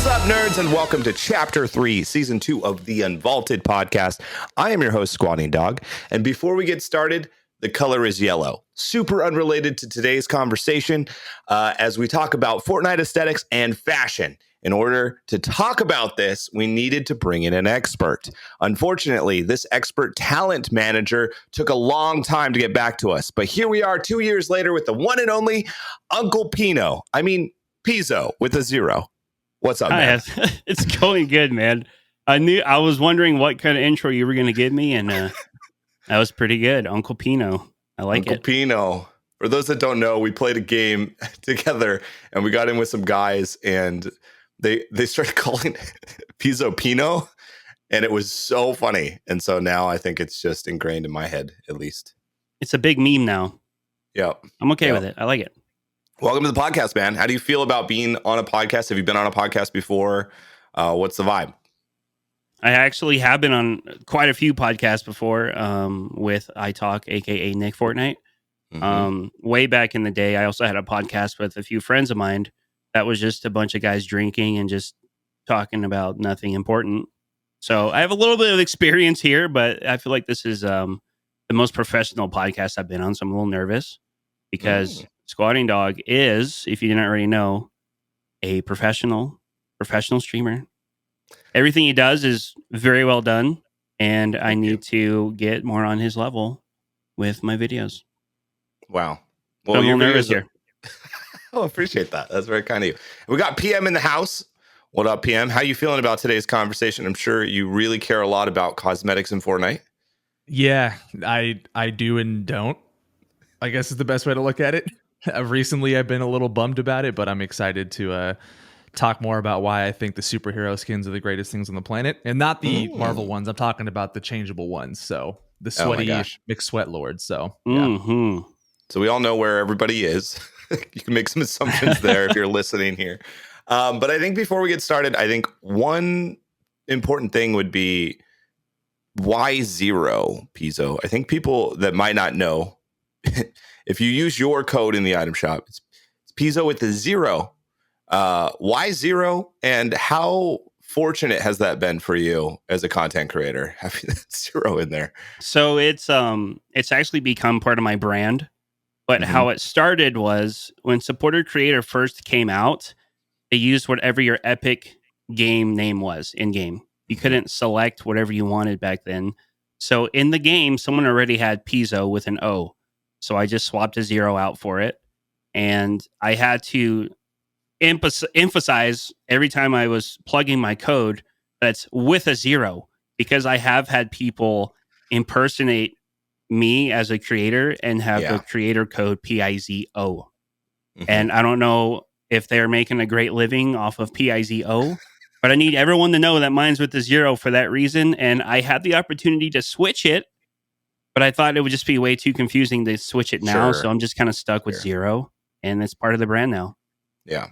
What's up, nerds, and welcome to Chapter 3, Season 2 of the Unvaulted podcast. I am your host, Squatingdog, and before we get started, the color is yellow. Super unrelated to today's conversation as we talk about Fortnite aesthetics and fashion. In order to talk about this, we needed to bring in an expert. Unfortunately, this expert talent manager took a long time to get back to us, but here we are 2 years later with the one and only Uncle Pizo with a zero. What's up, man? It's going good, man. I was wondering what kind of intro you were going to give me, and that was pretty good. Uncle Pino. I like Uncle Pino. For those that don't know, we played a game together, and we got in with some guys, and they started calling Pizo Pino, and it was so funny. And so now I think it's just ingrained in my head, at least. It's a big meme now. Yeah. I'm okay with it. I like it. Welcome to the podcast, man. How do you feel about being on a podcast? Have you been on a podcast before? What's the vibe? I actually have been on quite a few podcasts before with iTalk, aka Nick Fortnite. Way back in the day, I also had a podcast with a few friends of mine that was just a bunch of guys drinking and just talking about nothing important. So I have a little bit of experience here, but I feel like this is the most professional podcast I've been on, so I'm a little nervous because Squatingdog is, if you didn't already know, a professional streamer. Everything he does is very well done, and I need to get more on his level with my videos. Wow. Well, I'm a little nervous here. Oh, appreciate that. That's very kind of you. We got PM in the house. What up, PM? How you feeling about today's conversation? I'm sure you really care a lot about cosmetics in Fortnite. Yeah, I do and don't, I guess is the best way to look at it. Recently, I've been a little bummed about it, but I'm excited to talk more about why I think the superhero skins are the greatest things on the planet. And not the Marvel ones. I'm talking about the changeable ones. So the sweaty mixed sweat lords. So, yeah. So we all know where everybody is. You can make some assumptions there if you're listening here. But I think before we get started, I think one important thing would be why zero, Pizo? I think people that might not know, if you use your code in the item shop, it's Pizo with a zero. Why zero? And how fortunate has that been for you as a content creator, having that zero in there? So it's actually become part of my brand. But how it started was when Supporter Creator first came out, they used whatever your epic game name was in game. You couldn't select whatever you wanted back then. So in the game, someone already had Pizo with an O. So I just swapped a zero out for it. And I had to emphasize every time I was plugging my code that's with a zero, because I have had people impersonate me as a creator and have the creator code PIZO. And I don't know if they're making a great living off of PIZO, but I need everyone to know that mine's with the zero for that reason. And I had the opportunity to switch it, but I thought it would just be way too confusing to switch it now. So I'm just kind of stuck with zero, and it's part of the brand now. Yeah.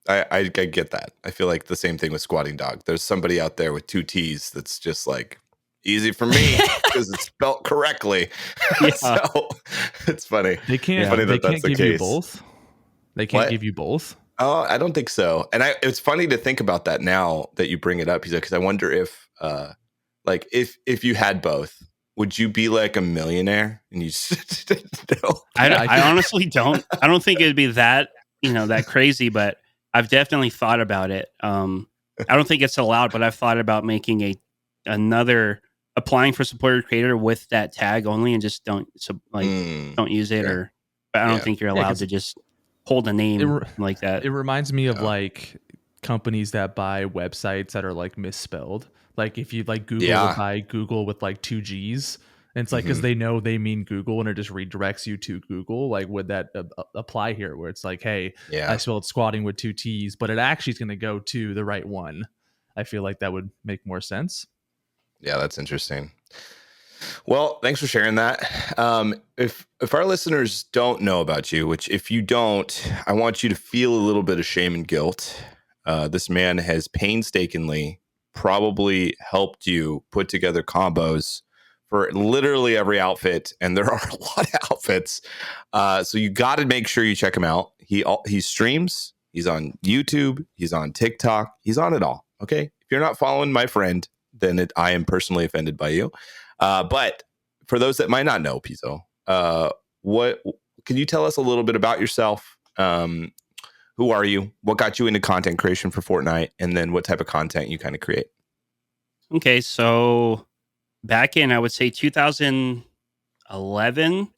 I get that. I feel like the same thing with Squatingdog. There's somebody out there with two T's that's just like easy for me because it's spelled correctly. So it's funny. They can't. Funny they that's can't the give case. you both. They can't give you both. Oh, I don't think so. And it's funny to think about that now that you bring it up, because I wonder if, if you had both, would you be like a millionaire? And you just didn't know. I honestly don't. I don't think it'd be that that crazy, but I've definitely thought about it. I don't think it's allowed, but I've thought about making another applying for supporter creator with that tag only, and just don't use it. But I don't think you're allowed to just hold a name like that. It reminds me of like companies that buy websites that are like misspelled. Like if you like Google would buy Google with like 2 G's, and it's like because they know they mean Google and it just redirects you to Google. Like would that apply here, where it's like, hey, I spelled squatting with 2 T's, but it actually is going to go to the right one? I feel like that would make more sense. Yeah, that's interesting. Well, thanks for sharing that. If our listeners don't know about you, which if you don't, I want you to feel a little bit of shame and guilt. This man has painstakingly probably helped you put together combos for literally every outfit, and there are a lot of outfits. So you got to make sure you check him out. He streams. He's on YouTube. He's on TikTok. He's on it all. Okay. If you're not following my friend, then I am personally offended by you. But for those that might not know Pizo, what can you tell us a little bit about yourself? Who are you? What got you into content creation for Fortnite? And then what type of content you kind of create? Okay, so back in, I would say 2011,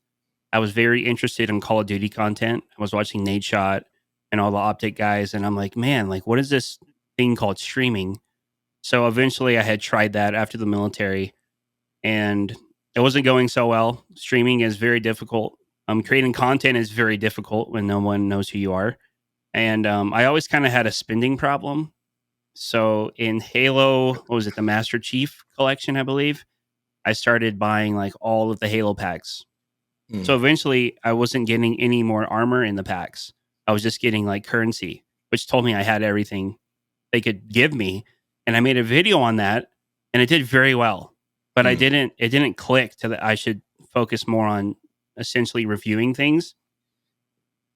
I was very interested in Call of Duty content. I was watching Nate Shot and all the Optic guys, and I'm like, man, like, what is this thing called streaming? So eventually I had tried that after the military, and it wasn't going so well. Streaming is very difficult. Creating content is very difficult when no one knows who you are. And I always kind of had a spending problem. So in Halo, what was it, the Master Chief collection, I believe, I started buying like all of the Halo packs. So eventually I wasn't getting any more armor in the packs. I was just getting like currency, which told me I had everything they could give me. And I made a video on that and it did very well. But it didn't click to that I should focus more on essentially reviewing things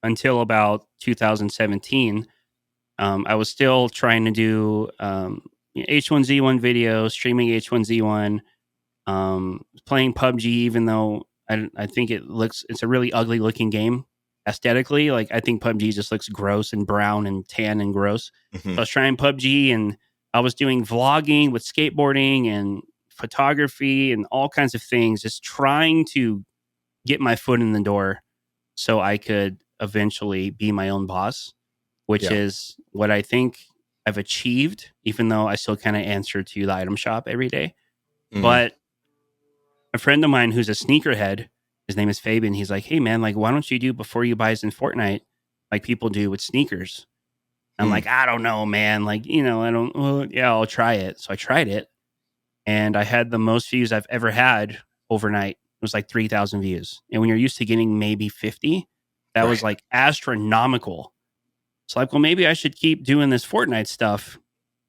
until about 2017. I was still trying to do H1Z1 videos, streaming H1Z1, playing PUBG, even though I think it's a really ugly looking game aesthetically. Like, I think PUBG just looks gross and brown and tan and gross. So I was trying PUBG, and I was doing vlogging with skateboarding and photography and all kinds of things, just trying to get my foot in the door so I could eventually be my own boss, which is what I think I've achieved, even though I still kind of answer to the item shop every day. But a friend of mine who's a sneakerhead, his name is Fabian, he's like, hey man, like, why don't you do before you buys in Fortnite like people do with sneakers? I'm like, I don't know, man. Like, I'll try it. So I tried it, and I had the most views I've ever had overnight. It was like 3,000 views. And when you're used to getting maybe 50, that was like astronomical. It's like, well, maybe I should keep doing this Fortnite stuff.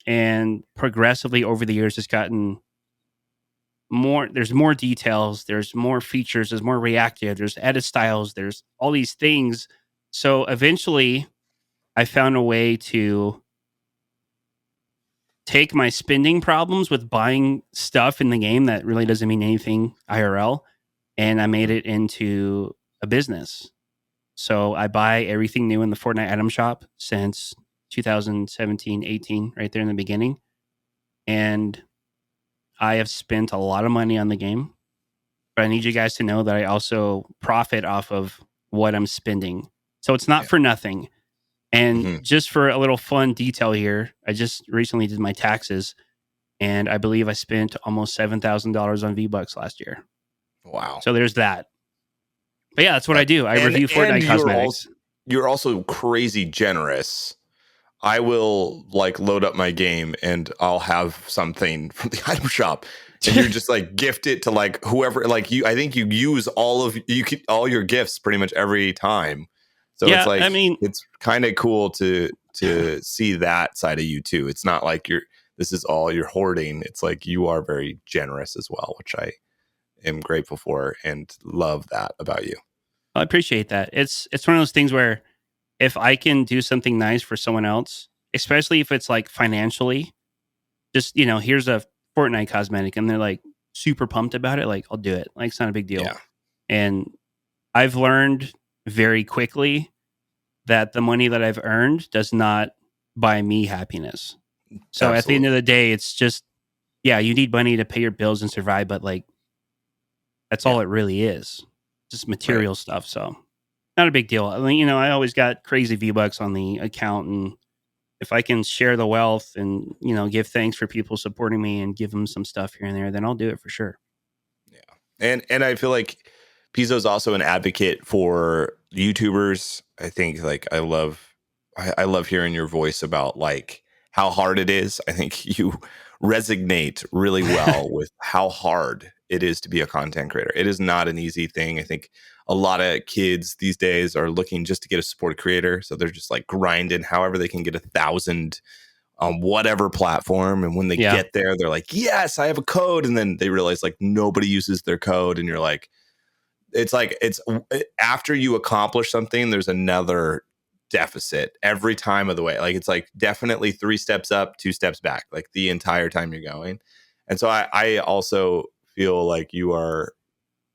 And progressively over the years, it's gotten more. There's more details. There's more features. There's more reactive. There's edit styles. There's all these things. So eventually, I found a way to take my spending problems with buying stuff in the game that really doesn't mean anything IRL, and I made it into a business. So I buy everything new in the Fortnite item shop since 2017, 18, right there in the beginning. And I have spent a lot of money on the game, but I need you guys to know that I also profit off of what I'm spending. So it's not for nothing. And just for a little fun detail here, I just recently did my taxes, and I believe I spent almost $7,000 on V-Bucks last year. Wow. So there's that. But yeah, that's what I do. I review Fortnite Cosmetics. You're also crazy generous. I will like load up my game and I'll have something from the item shop, and you're just like gift it to like whoever, like you. I think you use all your gifts pretty much every time. So yeah, it's like, I mean, it's kind of cool to see that side of you too. It's not like this is all you're hoarding. It's like you are very generous as well, which I am grateful for and love that about you. I appreciate that. It's one of those things where if I can do something nice for someone else, especially if it's like financially, just, here's a Fortnite cosmetic, and they're like super pumped about it, like, I'll do it. Like, it's not a big deal. Yeah. And I've learned very quickly that the money that I've earned does not buy me happiness. So At the end of the day, it's just, you need money to pay your bills and survive, but like, that's all it really is. Just material stuff. So not a big deal. I mean, I always got crazy V-Bucks on the account, and if I can share the wealth and, give thanks for people supporting me and give them some stuff here and there, then I'll do it for sure. Yeah. And I feel like Pizo's also an advocate for YouTubers. I think like I love hearing your voice about like how hard it is. I think you resonate really well with how hard it is to be a content creator. It is not an easy thing. I think a lot of kids these days are looking just to get a supported creator. So they're just like grinding however they can get 1,000 on whatever platform. And when they get there, they're like, yes, I have a code. And then they realize like nobody uses their code. And you're like, it's after you accomplish something, there's another deficit every time of the way. Like it's like definitely 3 steps up, 2 steps back, like the entire time you're going. And so I also feel like you are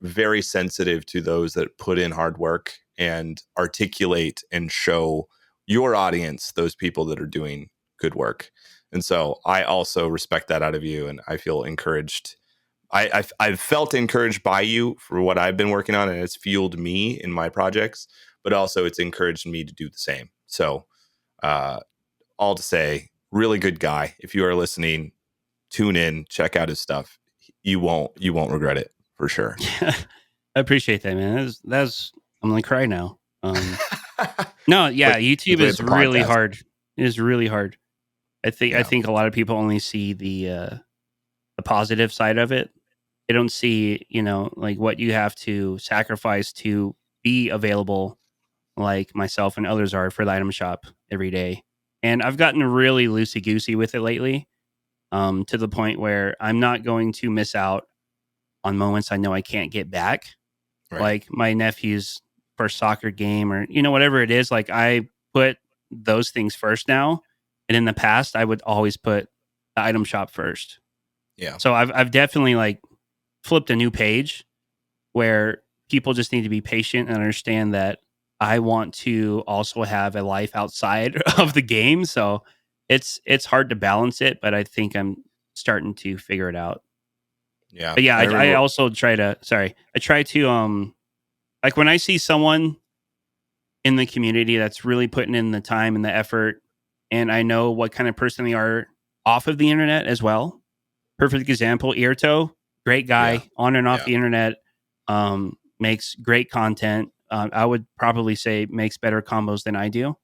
very sensitive to those that put in hard work and articulate and show your audience those people that are doing good work. And so I also respect that out of you, and I feel encouraged. I've felt encouraged by you for what I've been working on, and it's fueled me in my projects, but also it's encouraged me to do the same. So all to say, really good guy. If you are listening, tune in, check out his stuff. You won't regret it for sure. I appreciate that, man. That's I'm gonna cry now. No, yeah, YouTube is really hard. It is really hard. I think a lot of people only see the positive side of it. They don't see, like what you have to sacrifice to be available, like myself and others are, for the item shop every day. And I've gotten really loosey goosey with it lately, to the point where I'm not going to miss out on moments I know I can't get back. Right. Like my nephew's first soccer game, or whatever it is. Like I put those things first now, and in the past I would always put the item shop first. Yeah. So I've definitely like flipped a new page where people just need to be patient and understand that I want to also have a life outside of the game. So it's hard to balance it, but I think I'm starting to figure it out. Yeah. But yeah, I also try to, like when I see someone in the community that's really putting in the time and the effort, and I know what kind of person they are off of the internet as well. Perfect example, Irto, great guy on and off the internet, makes great content. I would probably say makes better combos than I do.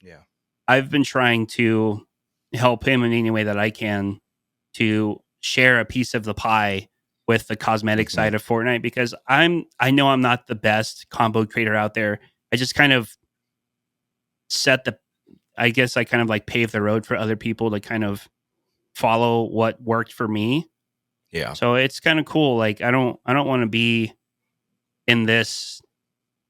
Yeah. I've been trying to help him in any way that I can to share a piece of the pie with the cosmetic side of Fortnite, because I know I'm not the best combo creator out there. I just kind of I kind of like pave the road for other people to kind of follow what worked for me. Yeah. So it's kind of cool. Like I don't want to be in this,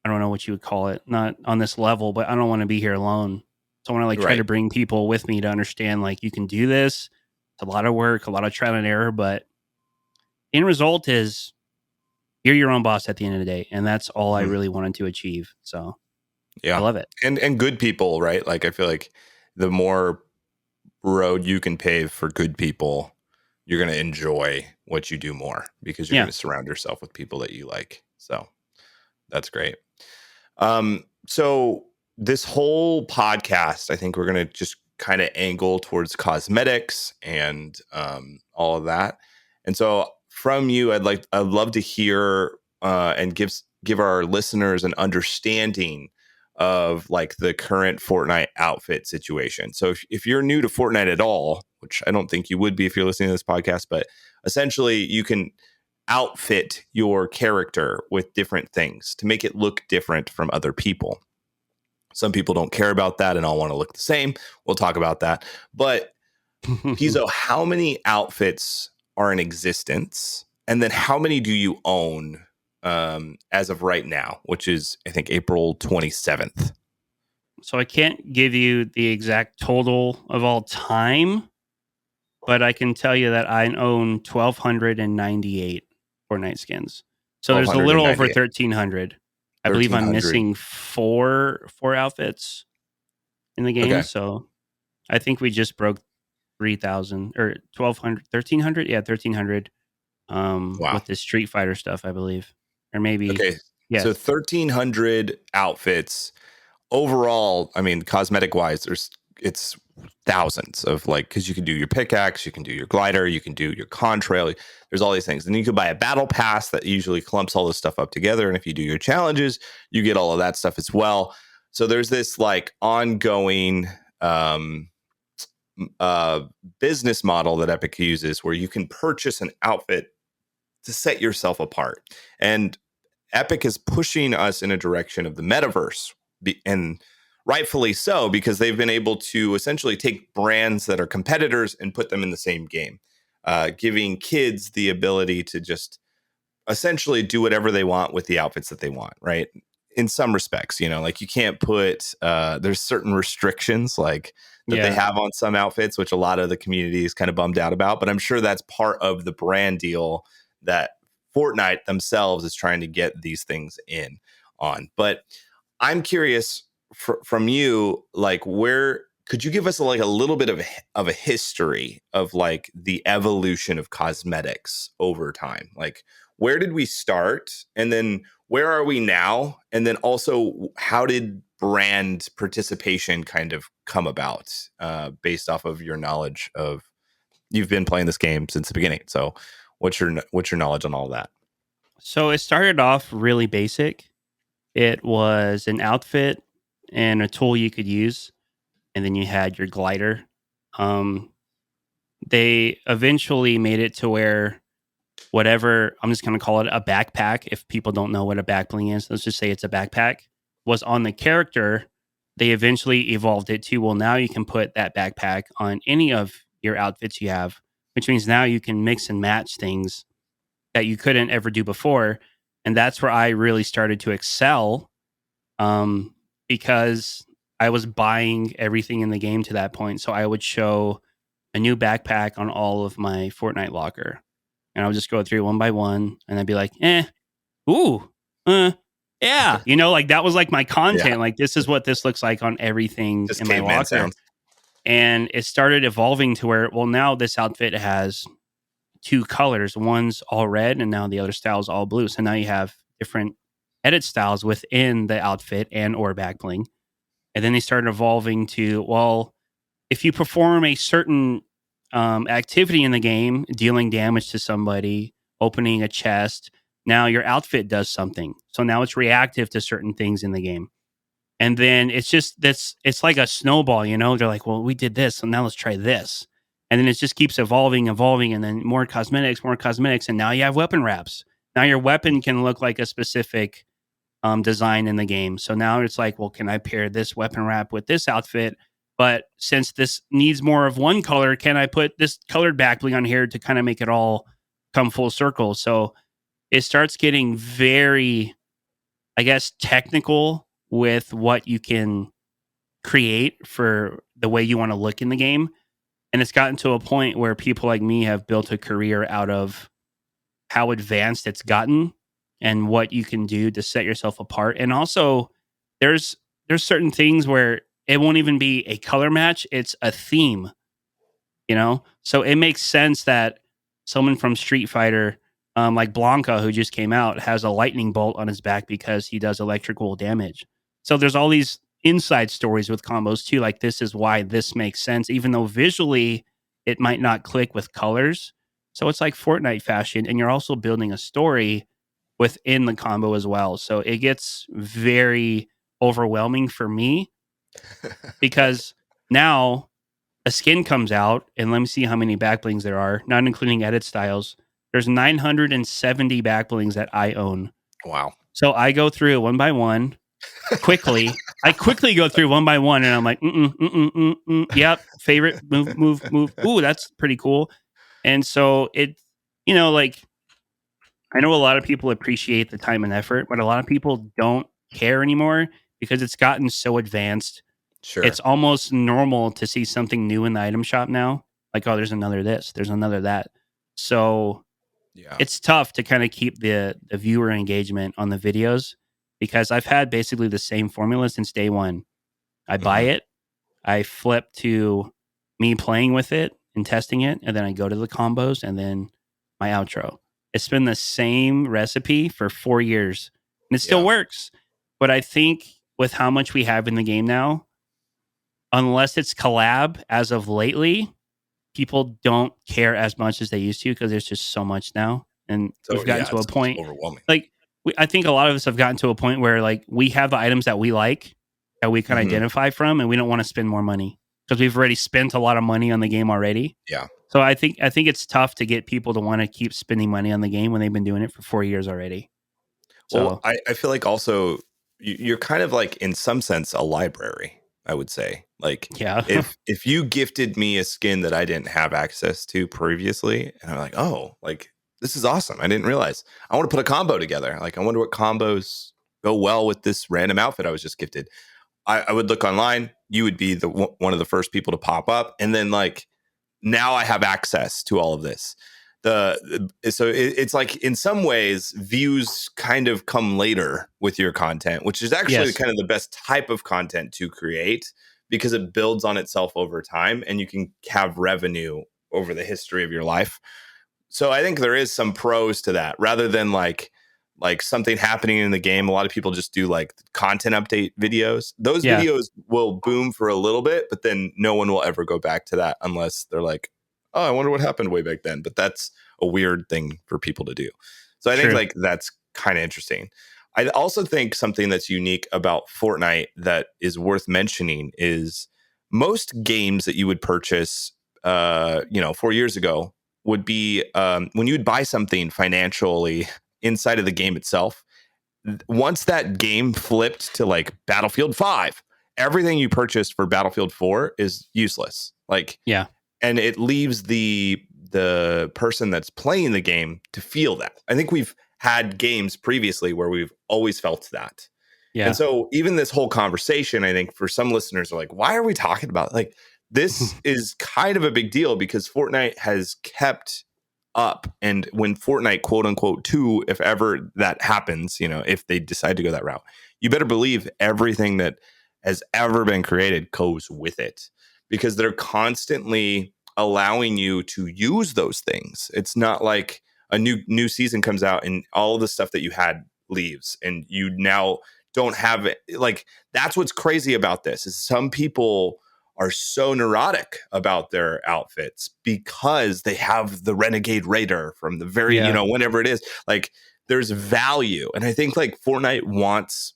I don't know what you would call it, not on this level, but I don't want to be here alone. So I want to like try to bring people with me to understand like you can do this. It's a lot of work, a lot of trial and error, but end result is you're your own boss at the end of the day, and that's all I really wanted to achieve. So I love it. And good people, right? Like I feel like the more road you can pave for good people, you're going to enjoy what you do more, because you're going to surround yourself with people that you like. So that's great. So this whole podcast, I think we're going to just kind of angle towards cosmetics and all of that. And so from you, I'd love to hear and give our listeners an understanding of like the current Fortnite outfit situation. So if you're new to Fortnite at all, which I don't think you would be if you're listening to this podcast, but essentially you can outfit your character with different things to make it look different from other people. Some people don't care about that and all want to look the same. We'll talk about that. But Pizo, how many outfits are in existence? And then how many do you own as of right now, which is, I think, April 27th? So I can't give you the exact total of all time, but I can tell you that I own 1,298 Fortnite skins. So there's a little over 1,300. I believe I'm missing four outfits in the game. Okay. So I think we just broke 3,000 or 1,200, 1,300. Yeah, 1,300 with the Street Fighter stuff, I believe. Or maybe. Okay. Yeah. So 1,300 outfits. Overall, I mean, cosmetic wise, it's thousands of like, because you can do your pickaxe, you can do your glider, you can do your contrail. There's all these things. And you could buy a battle pass that usually clumps all this stuff up together. And if you do your challenges, you get all of that stuff as well. So there's this like ongoing business model that Epic uses where you can purchase an outfit to set yourself apart. And Epic is pushing us in a direction of the metaverse, and rightfully so, because they've been able to essentially take brands that are competitors and put them in the same game, giving kids the ability to just essentially do whatever they want with the outfits that they want, right? in some respects, you know, like you can't put there's certain restrictions like that they have on some outfits, which a lot of the community is kind of bummed out about. But I'm sure that's part of the brand deal that Fortnite themselves is trying to get these things in on. But I'm curious from you, like, where could you give us like a little bit of a history of like the evolution of cosmetics over time? Like, where did we start, and then where are we now? And then also, how did brand participation kind of come about based off of your knowledge of you've been playing this game since the beginning? So, what's your knowledge on all that? So it started off really basic. It was an outfit and a tool you could use, and then you had your glider. Um, they eventually made it to where whatever, I'm just going to call it a backpack. If people don't know what a back bling is, let's just say it's a backpack, was on the character. They eventually evolved it to, well, now you can put that backpack on any of your outfits you have, which means now you can mix and match things that you couldn't ever do before. And that's where I really started to excel, because I was buying everything in the game to that point. So I would show a new backpack on all of my Fortnite locker, and I would just go through one by one, and I'd be like, ooh, yeah. You know, like that was like my content. Like, this is what this looks like on everything Just in my locker. sounds. And it started evolving to where, well, now this outfit has two colors. One's all red, and now the other style is all blue. So now you have different edit styles within the outfit and or back bling. And then they started evolving to, well, if you perform a certain activity in the game, dealing damage to somebody, opening a chest, now your outfit does something. So now it's reactive to certain things in the game. And then it's like a snowball, you know? They're like, well, we did this, so now let's try this. And then it just keeps evolving, and then more cosmetics. And now you have weapon wraps. Now your weapon can look like a specific design in the game. So now it's like, well, can I pair this weapon wrap with this outfit? But since this needs more of one color, can I put this colored back bling on here to kind of make it all come full circle? So it starts getting very, I guess, technical with what you can create for the way you want to look in the game. And it's gotten to a point where people like me have built a career out of how advanced it's gotten and what you can do to set yourself apart. And also there's certain things where it won't even be a color match, it's a theme, you know? So it makes sense that someone from Street Fighter, like Blanca, who just came out, has a lightning bolt on his back because he does electrical damage. So there's all these inside stories with combos too. Like, this is why this makes sense, even though visually it might not click with colors. So it's like Fortnite fashion, and you're also building a story within the combo as well. So it gets very overwhelming for me because now a skin comes out, and let me see how many backblings there are, not including edit styles. There's 970 backblings that I own. Wow. So I go through one by one quickly. I quickly go through one by one, and I'm like, yep, favorite, move. Ooh, that's pretty cool. And so it, you know, like, I know a lot of people appreciate the time and effort, but a lot of people don't care anymore because it's gotten so advanced. Sure. It's almost normal to see something new in the item shop now. Like, oh, there's another this, there's another that. So yeah, it's tough to kind of keep the viewer engagement on the videos because I've had basically the same formula since day one. I buy it, I flip to me playing with it and testing it, and then I go to the combos and then my outro. It's been the same recipe for 4 years, and it still works. But I think with how much we have in the game now, unless it's collab as of lately, people don't care as much as they used to because there's just so much now. And we've gotten to a point, overwhelming. Like, I think a lot of us have gotten to a point where, like, we have the items that we like, that we can identify from, and we don't want to spend more money because we've already spent a lot of money on the game already. Yeah. So I think it's tough to get people to want to keep spending money on the game when they've been doing it for 4 years already. So well, I feel like also you're kind of like, in some sense, a library, I would say. Like, if you gifted me a skin that I didn't have access to previously, and I'm like, oh, like, this is awesome, I didn't realize, I want to put a combo together. Like, I wonder what combos go well with this random outfit I was just gifted. I would look online. You would be one of the first people to pop up, and then like now I have access to all of this. It's like in some ways views kind of come later with your content, which is actually kind of the best type of content to create because it builds on itself over time, and you can have revenue over the history of your life. So I think there is some pros to that rather than like something happening in the game. A lot of people just do like content update videos. Those videos will boom for a little bit, but then no one will ever go back to that unless they're like, oh, I wonder what happened way back then. But that's a weird thing for people to do. So I think like that's kind of interesting. I also think something that's unique about Fortnite that is worth mentioning is most games that you would purchase, 4 years ago would be when you would buy something financially inside of the game itself. Once that game flipped to like Battlefield 5, everything you purchased for Battlefield 4 is useless. Like, and it leaves the person that's playing the game to feel that. I think we've had games previously where we've always felt that. Yeah. And so even this whole conversation, I think for some listeners are like, why are we talking about it? Like this is kind of a big deal because Fortnite has kept up. And when Fortnite, quote unquote, 2, if ever that happens, if they decide to go that route, you better believe everything that has ever been created goes with it because they're constantly allowing you to use those things. It's not like a new season comes out and all of the stuff that you had leaves and you now don't have it. Like that's what's crazy about this is some people are so neurotic about their outfits because they have the Renegade Raider from the very, whenever it is, like there's value. And I think like Fortnite wants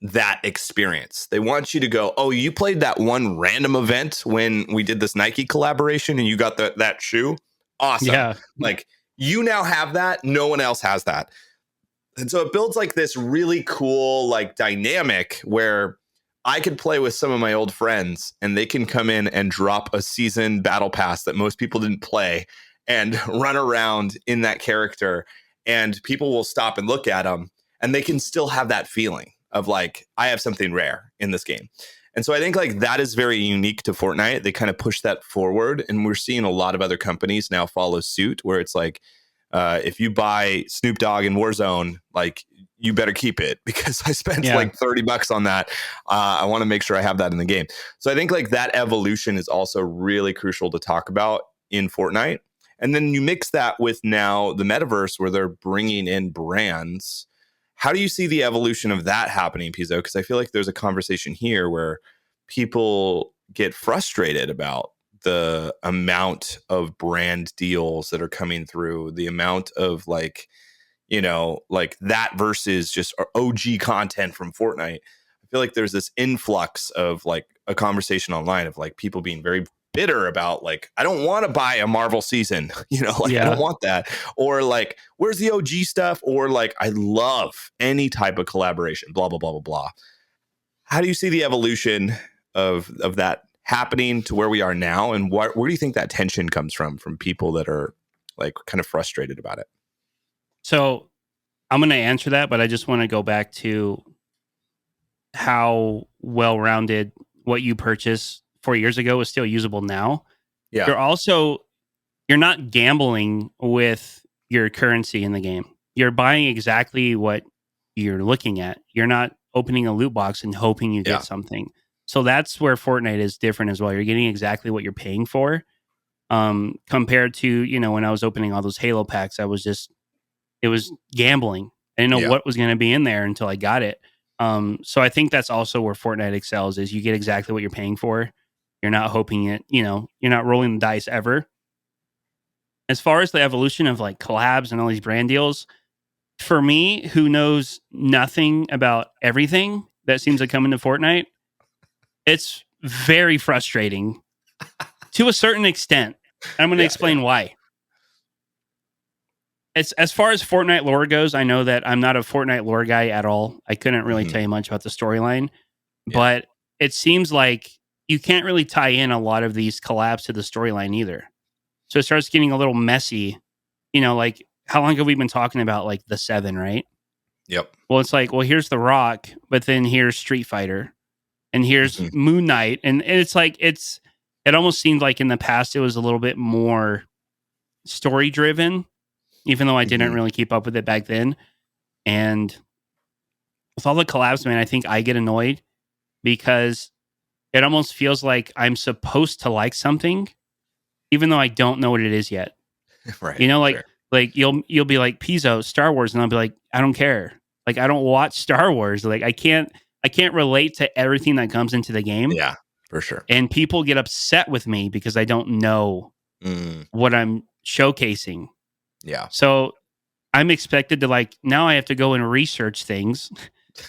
that experience. They want you to go, oh, you played that one random event when we did this Nike collaboration and you got that shoe. Awesome. Yeah. Like you now have that. No one else has that. And so it builds like this really cool, like dynamic where I could play with some of my old friends and they can come in and drop a season battle pass that most people didn't play and run around in that character. And people will stop and look at them and they can still have that feeling of like, I have something rare in this game. And so I think like that is very unique to Fortnite. They kind of push that forward. And we're seeing a lot of other companies now follow suit where it's like, if you buy Snoop Dogg in Warzone, like you better keep it because I spent like $30 on that. I want to make sure I have that in the game. So I think like that evolution is also really crucial to talk about in Fortnite. And then you mix that with now the metaverse where they're bringing in brands. How do you see the evolution of that happening, Pizo? Because I feel like there's a conversation here where people get frustrated about the amount of brand deals that are coming through, the amount of like that versus just OG content from Fortnite. I feel like there's this influx of like a conversation online of like people being very bitter about like, I don't want to buy a Marvel season, I don't want that. Or like, where's the OG stuff? Or like, I love any type of collaboration, blah, blah, blah, blah, blah. How do you see the evolution of that happening to where we are now? And where do you think that tension comes from people that are like kind of frustrated about it? So I'm going to answer that, but I just want to go back to how well-rounded what you purchased 4 years ago is still usable now. Yeah. You're not gambling with your currency in the game. You're buying exactly what you're looking at. You're not opening a loot box and hoping you get something. So that's where Fortnite is different as well. You're getting exactly what you're paying for. Compared to, when I was opening all those Halo packs, it was gambling. I didn't know what was going to be in there until I got it. So I think that's also where Fortnite excels is you get exactly what you're paying for. You're not hoping it, you're not rolling the dice ever. As far as the evolution of like collabs and all these brand deals, for me, who knows nothing about everything that seems to come into Fortnite, it's very frustrating to a certain extent. I'm going to explain why. It's as far as Fortnite lore goes, I know that I'm not a Fortnite lore guy at all. I couldn't really tell you much about the storyline, but it seems like you can't really tie in a lot of these collabs to the storyline either. So it starts getting a little messy. Like how long have we been talking about like the 7, right? Yep. Well, it's like, well, here's The Rock, but then here's Street Fighter, and here's Moon Knight, and it's like it almost seemed like in the past it was a little bit more story driven, even though I didn't really keep up with it back then. And with all the collabs, man, I think I get annoyed because it almost feels like I'm supposed to like something, even though I don't know what it is yet. Right. You know, like you'll be like Pizo, Star Wars, and I'll be like, I don't care. Like I don't watch Star Wars. Like I can't relate to everything that comes into the game. Yeah, for sure. And people get upset with me because I don't know what I'm showcasing. Yeah. So I'm expected to like, now I have to go and research things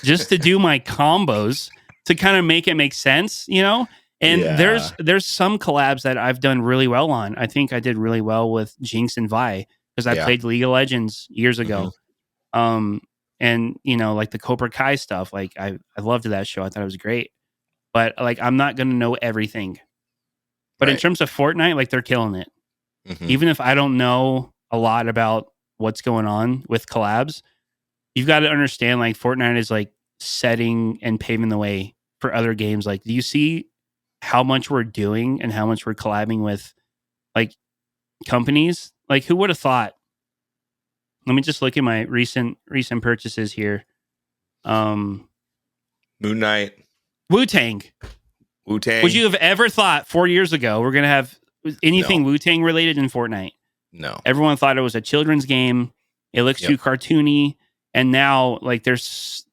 just to do my combos to kind of make it make sense, you know? And there's some collabs that I've done really well on. I think I did really well with Jinx and Vi because I played League of Legends years ago. And you know, like the Cobra Kai stuff, like I loved that show. I thought it was great. But like I'm not gonna know everything. But in terms of Fortnite, like they're killing it. Even if I don't know a lot about what's going on with collabs, you've got to understand like Fortnite is like setting and paving the way for other games. Like, do you see how much we're doing and how much we're collabing with like companies? Like, who would have thought? Let me just look at my recent purchases here. Moon Knight, Wu-Tang. Would you have ever thought 4 years ago we're gonna have anything Wu-Tang related in Fortnite? No. Everyone thought it was a children's game. It looks too cartoony, and now like there's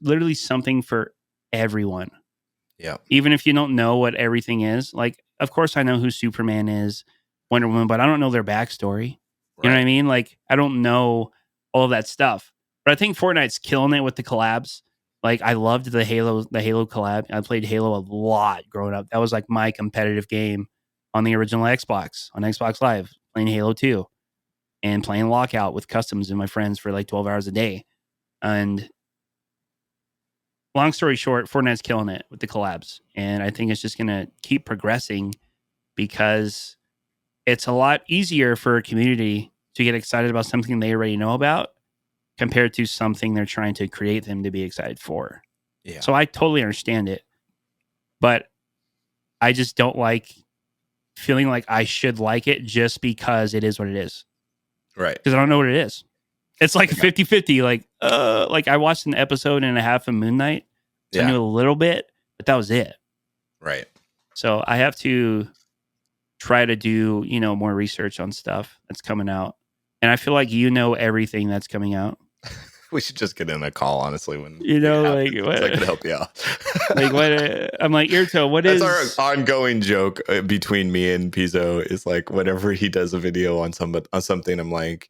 literally something for everyone. Yeah. Even if you don't know what everything is, like of course I know who Superman is, Wonder Woman, but I don't know their backstory. You know what I mean? Like I don't know all of that stuff. But I think Fortnite's killing it with the collabs. Like I loved the Halo collab. I played Halo a lot growing up. That was like my competitive game on the original Xbox, on Xbox Live, playing Halo 2 and playing Lockout with customs and my friends for like 12 hours a day. And long story short, Fortnite's killing it with the collabs. And I think it's just going to keep progressing because it's a lot easier for a community to get excited about something they already know about compared to something they're trying to create them to be excited for. Yeah. So I totally understand it. But I just don't like feeling like I should like it just because it is what it is. Right. Because I don't know what it is. It's like 50-50. Like I watched an episode and a half of Moon Knight. So I knew a little bit, but that was it. Right. So I have to try to do, you know, more research on stuff that's coming out. And I feel like you know everything that's coming out. We should just get in a call, honestly, when you know, like what, I could help you out. Like what? I'm like, Irto, what that's is our ongoing joke between me and Pizo is like whenever he does a video on something, I'm like,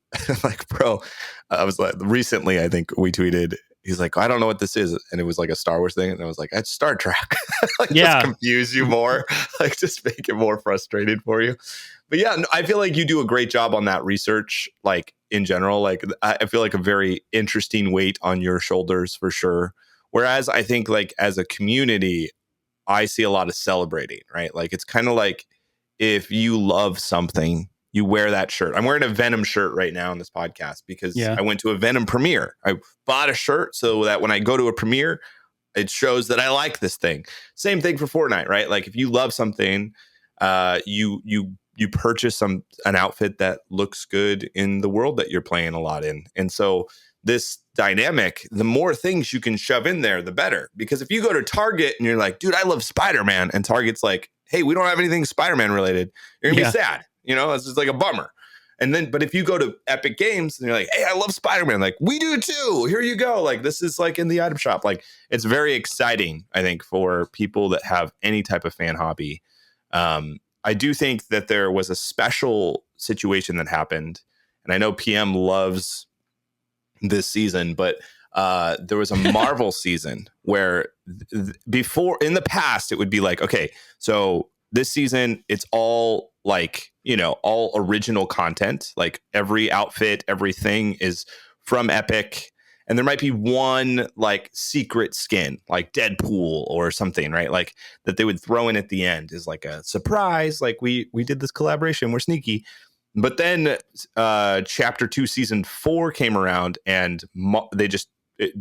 bro, I was like, recently I think we tweeted. He's like, I don't know what this is, and it was like a Star Wars thing, and I was like, it's Star Trek. Like, just confuse you more, like just make it more frustrated for you. But yeah, I feel like you do a great job on that research, like in general. Like I feel like a very interesting weight on your shoulders for sure. Whereas I think like as a community, I see a lot of celebrating, right? Like it's kind of like if you love something, you wear that shirt. I'm wearing a Venom shirt right now on this podcast because I went to a Venom premiere. I bought a shirt so that when I go to a premiere, it shows that I like this thing. Same thing for Fortnite, right? Like if you love something, you purchase an outfit that looks good in the world that you're playing a lot in. And so this dynamic, the more things you can shove in there, the better. Because if you go to Target and you're like, dude, I love Spider-Man, and Target's like, hey, we don't have anything Spider-Man related, you're gonna be sad. You know, it's just like a bummer. And then, but if you go to Epic Games and you're like, hey, I love Spider-Man, like, we do too. Here you go. Like, this is like in the item shop. Like, it's very exciting, I think, for people that have any type of fan hobby. I do think that there was a special situation that happened, and I know PM loves this season, but there was a Marvel season where before, in the past, it would be like, okay, so this season, it's all like, you know, all original content. Like every outfit, everything is from Epic. And there might be one like secret skin, like Deadpool or something, right? Like that they would throw in at the end is like a surprise. Like we did this collaboration. We're sneaky. But then chapter 2, season 4 came around and they just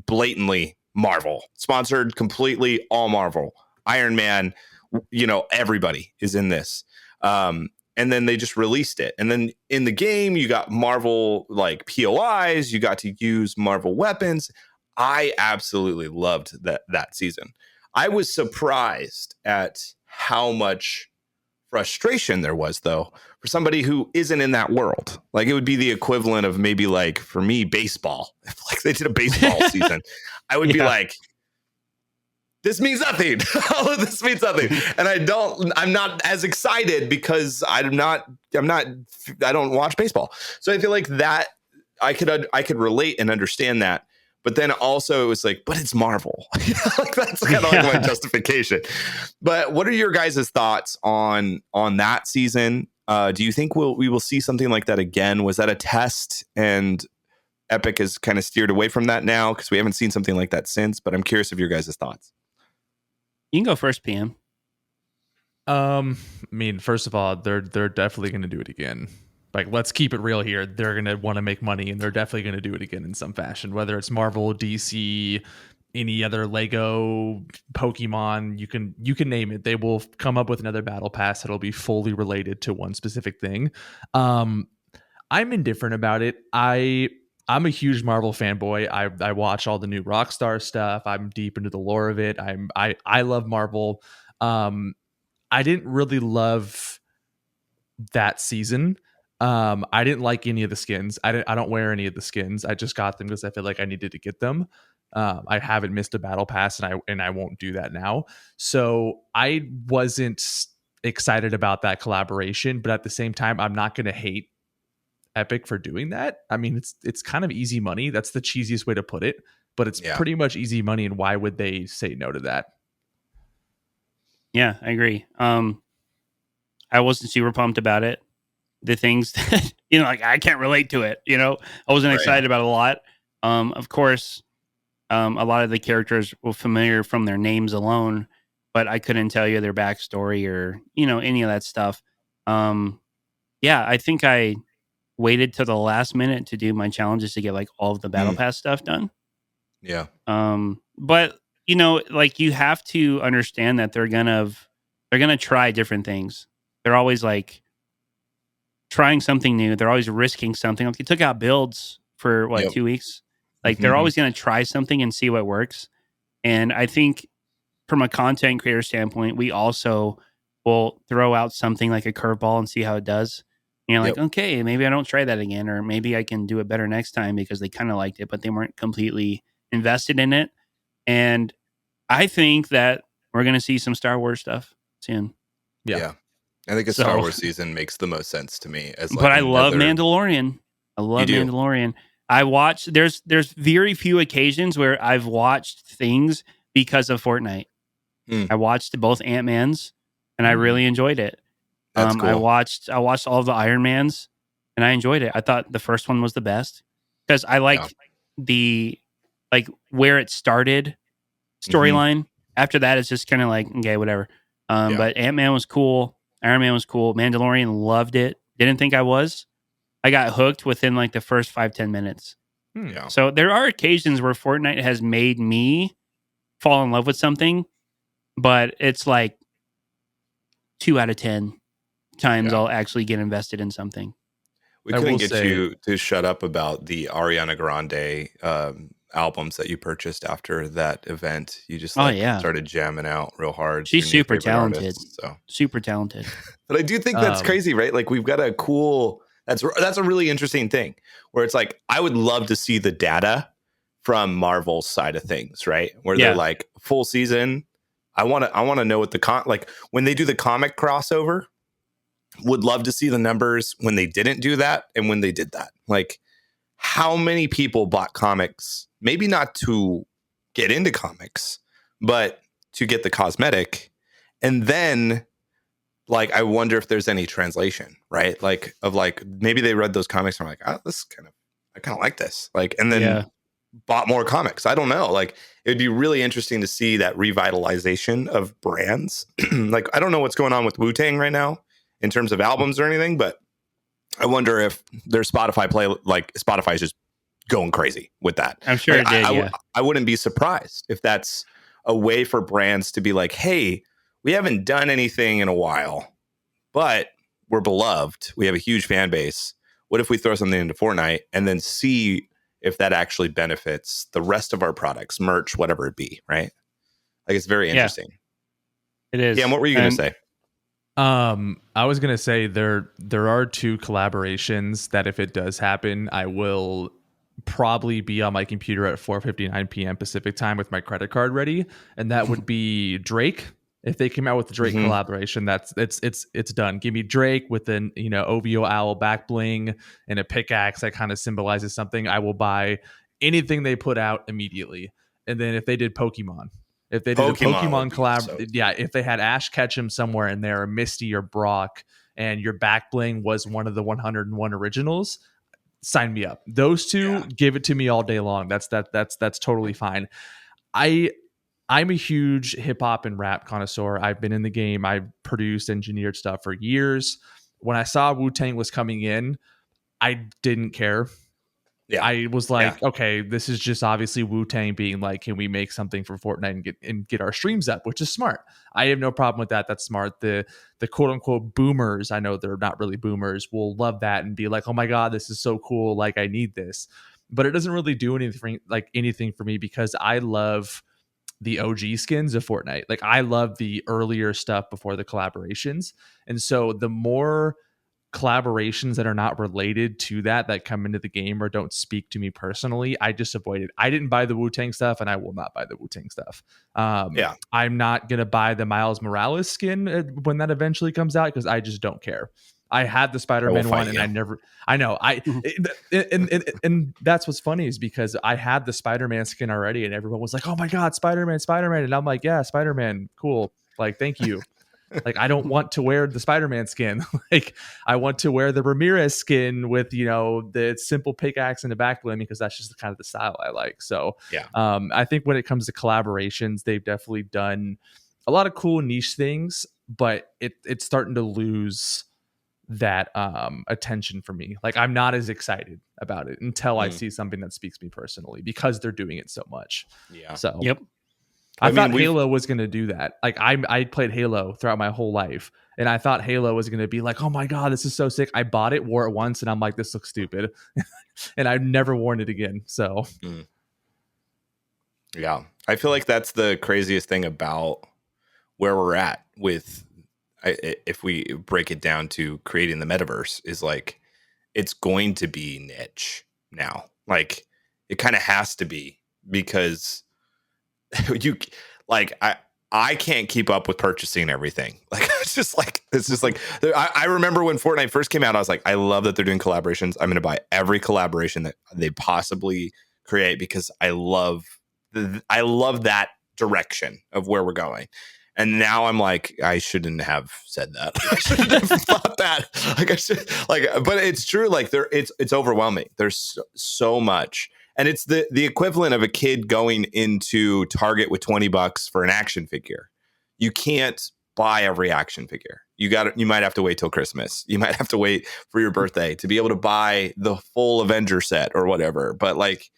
blatantly Marvel, sponsored completely all Marvel. Iron Man, everybody is in this. And then they just released it. And then in the game, you got Marvel like POIs. You got to use Marvel weapons. I absolutely loved that season. I was surprised at how much frustration there was, though, for somebody who isn't in that world. Like, it would be the equivalent of maybe, like, for me, baseball. If like they did a baseball season, I would be like, this means nothing. All of this means nothing. And I'm not as excited because I don't watch baseball. So I feel like that I could relate and understand that. But then also it was like, but it's Marvel. Like, that's kind of like my justification. But what are your guys' thoughts on that season? Do you think we will see something like that again? Was that a test and Epic has kind of steered away from that now? Because we haven't seen something like that since, but I'm curious of your guys' thoughts. You can go first, PM. I mean, first of all, they're definitely going to do it again. Like, let's keep it real here. They're going to want to make money, and they're definitely going to do it again in some fashion. Whether it's Marvel, DC, any other Lego, Pokemon, you can name it. They will come up with another battle pass that'll be fully related to one specific thing. I'm indifferent about it. I'm a huge Marvel fanboy. I watch all the new Rockstar stuff. I'm deep into the lore of it. I love Marvel. I didn't really love that season. I didn't like any of the skins. I don't wear any of the skins. I just got them because I feel like I needed to get them. I haven't missed a battle pass, and I won't do that now. So I wasn't excited about that collaboration, but at the same time, I'm not going to hate Epic for doing that. I mean, it's kind of easy money. That's the cheesiest way to put it, but it's pretty much easy money. And why would they say no to that? Yeah, I agree. I wasn't super pumped about it. The things that, like, I can't relate to it. I wasn't excited about a lot. Of course, a lot of the characters were familiar from their names alone, but I couldn't tell you their backstory or, any of that stuff. I think I waited till the last minute to do my challenges to get like all of the battle pass stuff done. Yeah. But like, you have to understand that they're gonna try different things. They're always like trying something new. They're always risking something. Like, they took out builds for 2 weeks. Like, they're always gonna try something and see what works. And I think from a content creator standpoint, we also will throw out something like a curveball and see how it does. Like, okay, maybe I don't try that again, or maybe I can do it better next time because they kind of liked it, but they weren't completely invested in it. And I think that we're going to see some Star Wars stuff soon. Yeah. I think a Star Wars season makes the most sense to me. But I love Mandalorian. I love Mandalorian. I watch. There's very few occasions where I've watched things because of Fortnite. I watched both Ant-Mans, and I really enjoyed it. That's cool. I watched all of the Iron Mans, and I enjoyed it. I thought the first one was the best because I like the where it started storyline. After that, it's just kind of like, okay, whatever. But Ant-Man was cool. Iron Man was cool. Mandalorian, loved it. Didn't think I was. I got hooked within like the first 5-10 minutes. Yeah. So there are occasions where Fortnite has made me fall in love with something, but it's like 2 out of 10 times I'll actually get invested in something. We couldn't get you to shut up about the Ariana Grande albums that you purchased after that event. You just started jamming out real hard. She's super talented. Super talented. But I do think that's crazy, right? Like, we've got a cool. That's a really interesting thing where it's like, I would love to see the data from Marvel's side of things, right? Where they're like, full season. I want to know what like when they do the comic crossover. Would love to see the numbers when they didn't do that and when they did that. Like, how many people bought comics? Maybe not to get into comics, but to get the cosmetic. And then, like, I wonder if there's any translation, right? Like, maybe they read those comics and were like, oh, I kind of like this. Like, and then bought more comics. I don't know. Like, it would be really interesting to see that revitalization of brands. Like, I don't know what's going on with Wu-Tang right now in terms of albums or anything, but I wonder if their Spotify play, like, Spotify is just going crazy with that. I'm sure Like, it did. Yeah. I wouldn't be surprised if that's a way for brands to be like, hey, we haven't done anything in a while, but we're beloved. We have a huge fan base. What if we throw something into Fortnite and then see if that actually benefits the rest of our products, merch, whatever it be, right? Like, it's very interesting. It is. Yeah, and what were you going to say? I was gonna say there are 2 collaborations that if it does happen, I will probably be on my computer at 4:59 p.m. Pacific time with my credit card ready, and that would be Drake. If they came out with the Drake collaboration, that's it's done. Give me Drake with an OVO owl back bling and a pickaxe that kind of symbolizes something. I will buy anything they put out immediately. And then if they did Pokemon. If they did a Pokemon collab, if they had Ash Ketchum somewhere in there, or Misty or Brock, and your back bling was one of the 101 originals, sign me up. Those 2, give it to me all day long. That's totally fine. I'm a huge hip hop and rap connoisseur. I've been in the game. I've produced, engineered stuff for years. When I saw Wu-Tang was coming in, I didn't care. Yeah. I was like, okay, this is just obviously Wu-Tang being like, can we make something for Fortnite and get our streams up, which is smart. I have no problem with that. That's smart. The quote unquote boomers, I know they're not really boomers, will love that and be like, oh my God, this is so cool. Like, I need this. But it doesn't really do anything for me because I love the OG skins of Fortnite. Like, I love the earlier stuff before the collaborations. And so the more collaborations that are not related to that come into the game or don't speak to me personally, I just avoid it. I didn't buy the Wu-Tang stuff, and I will not buy the Wu-Tang stuff. I'm not gonna buy the Miles Morales skin when that eventually comes out because I just don't care. I had the Spider-Man one, and and that's what's funny is because I had the Spider-Man skin already, and everyone was like, "Oh my God, Spider-Man!" And I'm like, "Yeah, Spider-Man, cool. Like, thank you." Like, I don't want to wear the Spider-Man skin. Like, I want to wear the Ramirez skin with, the simple pickaxe in the back bling because that's just kind of the style I like. So, I think when it comes to collaborations, they've definitely done a lot of cool niche things, but it's starting to lose that attention for me. Like, I'm not as excited about it until I see something that speaks to me personally because they're doing it so much. Yeah. So, yep. I thought Halo was going to do that. Like, I played Halo throughout my whole life, and I thought Halo was going to be like, oh my God, this is so sick. I bought it, wore it once, and I'm like, this looks stupid. And I've never worn it again. So, yeah, I feel like that's the craziest thing about where we're at with, if we break it down to creating the metaverse, is like, it's going to be niche now. Like, it kind of has to be because I can't keep up with purchasing everything. Like, it's just like I remember when Fortnite first came out, I was like, I love that they're doing collaborations. I'm going to buy every collaboration that they possibly create because I love that direction of where we're going. And now I'm like, I shouldn't have said that. I shouldn't have thought that. But it's true. Like, it's overwhelming. There's so much. And it's the equivalent of a kid going into Target with $20 for an action figure. You can't buy every action figure. You might have to wait till Christmas. You might have to wait for your birthday to be able to buy the full Avenger set or whatever. But like,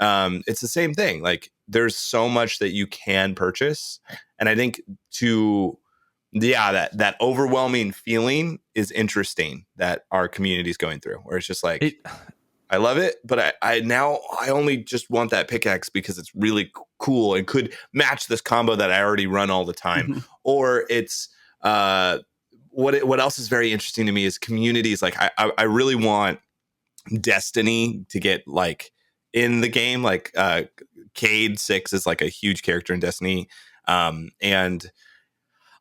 it's the same thing. Like, there's so much that you can purchase. And I think that overwhelming feeling is interesting that our community is going through, where it's just like, I love it, but I only just want that pickaxe because it's really cool and could match this combo that I already run all the time. Or it's what else is very interesting to me is communities. Like, I really want Destiny to get like in the game. Like, Cade 6 is like a huge character in Destiny, and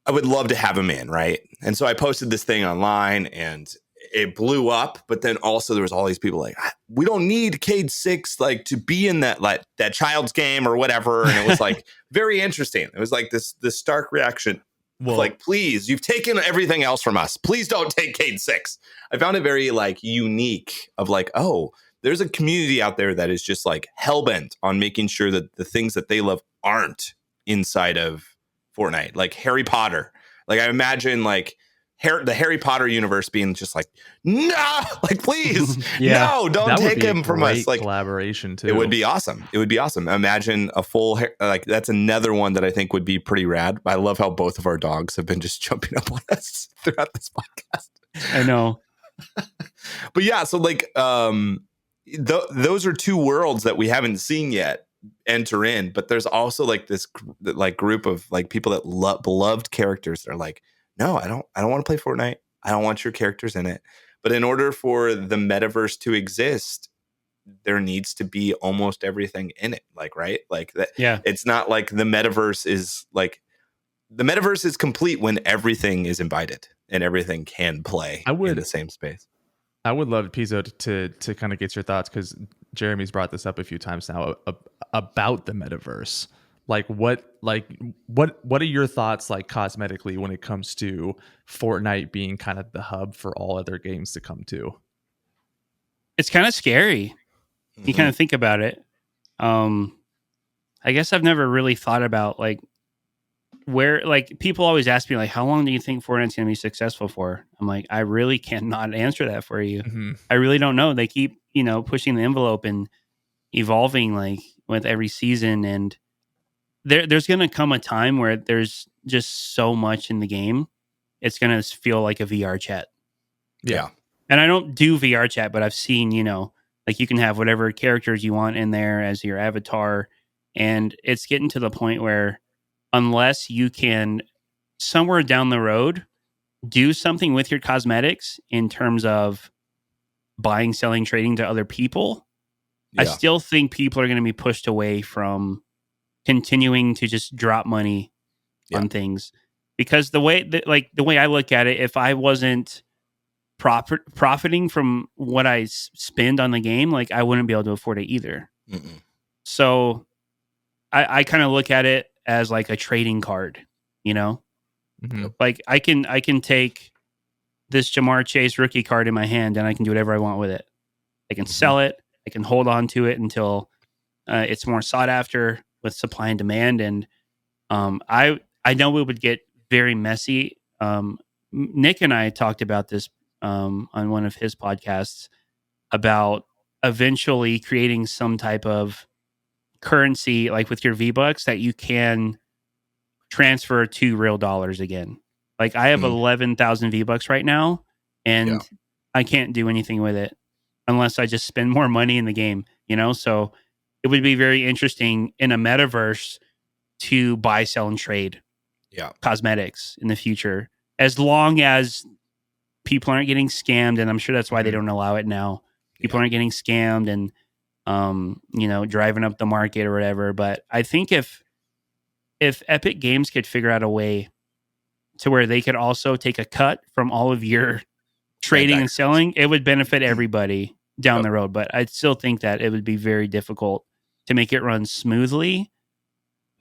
I would love to have him in, right? And so I posted this thing online and it blew up, but then also there was all these people like, we don't need Cade 6 like to be in that child's game or whatever. And it was like very interesting. It was like this stark reaction. Well, like, please, you've taken everything else from us. Please don't take Cade 6. I found it very like unique of like, oh, there's a community out there that is just like hellbent on making sure that the things that they love aren't inside of Fortnite, like Harry Potter. Like, I imagine like the Harry Potter universe being just like, no, like, please, Yeah. no, don't That would take be a him from us. great Like, collaboration too. it would be awesome. It would be awesome. Imagine a full, like, that's another one that I think would be pretty rad. I love how both of our dogs have been just jumping up on us throughout this podcast. I know. But yeah, so like, those are two worlds that we haven't seen yet enter in, but there's also like this like group of like people that beloved characters that are like, no, I don't want to play Fortnite. I don't want your characters in it. But in order for the metaverse to exist, there needs to be almost everything in it. Like, right? Like that. Yeah. It's not like the metaverse is complete when everything is invited and everything can play in the same space. I would love Pizo to kind of get your thoughts, because Jeremy's brought this up a few times now about the metaverse. What are your thoughts, like, cosmetically, when it comes to Fortnite being kind of the hub for all other games to come to? It's kind of scary. You kind of think about it. I guess I've never really thought about like where, like, people always ask me like, how long do you think Fortnite's going to be successful for? I'm like, I really cannot answer that for you. Mm-hmm. I really don't know. They keep, pushing the envelope and evolving like with every season. And there's going to come a time where there's just so much in the game. It's going to feel like a VR chat. Yeah. And I don't do VR chat, but I've seen, like, you can have whatever characters you want in there as your avatar. And it's getting to the point where unless you can somewhere down the road do something with your cosmetics in terms of buying, selling, trading to other people, I still think people are going to be pushed away from continuing to just drop money on things. Because the way I look at it, if I wasn't profiting from what I spend on the game, like, I wouldn't be able to afford it either. Mm-mm. So I kind of look at it as like a trading card, Mm-hmm. like I can take this Jamar Chase rookie card in my hand and I can do whatever I want with it. I can sell it. I can hold on to it until it's more sought after with supply and demand. And I know it would get very messy. Nick and I talked about this on one of his podcasts about eventually creating some type of currency, like with your V-Bucks, that you can transfer to real dollars again. Like, I have 11,000 V-Bucks right now, and I can't do anything with it unless I just spend more money in the game, So it would be very interesting in a metaverse to buy, sell, and trade cosmetics in the future, as long as people aren't getting scammed. And I'm sure that's why they don't allow it now. People aren't getting scammed and driving up the market or whatever. But I think if Epic Games could figure out a way to where they could also take a cut from all of your trading and selling, it would benefit everybody down the road. But I still think that it would be very difficult to make it run smoothly.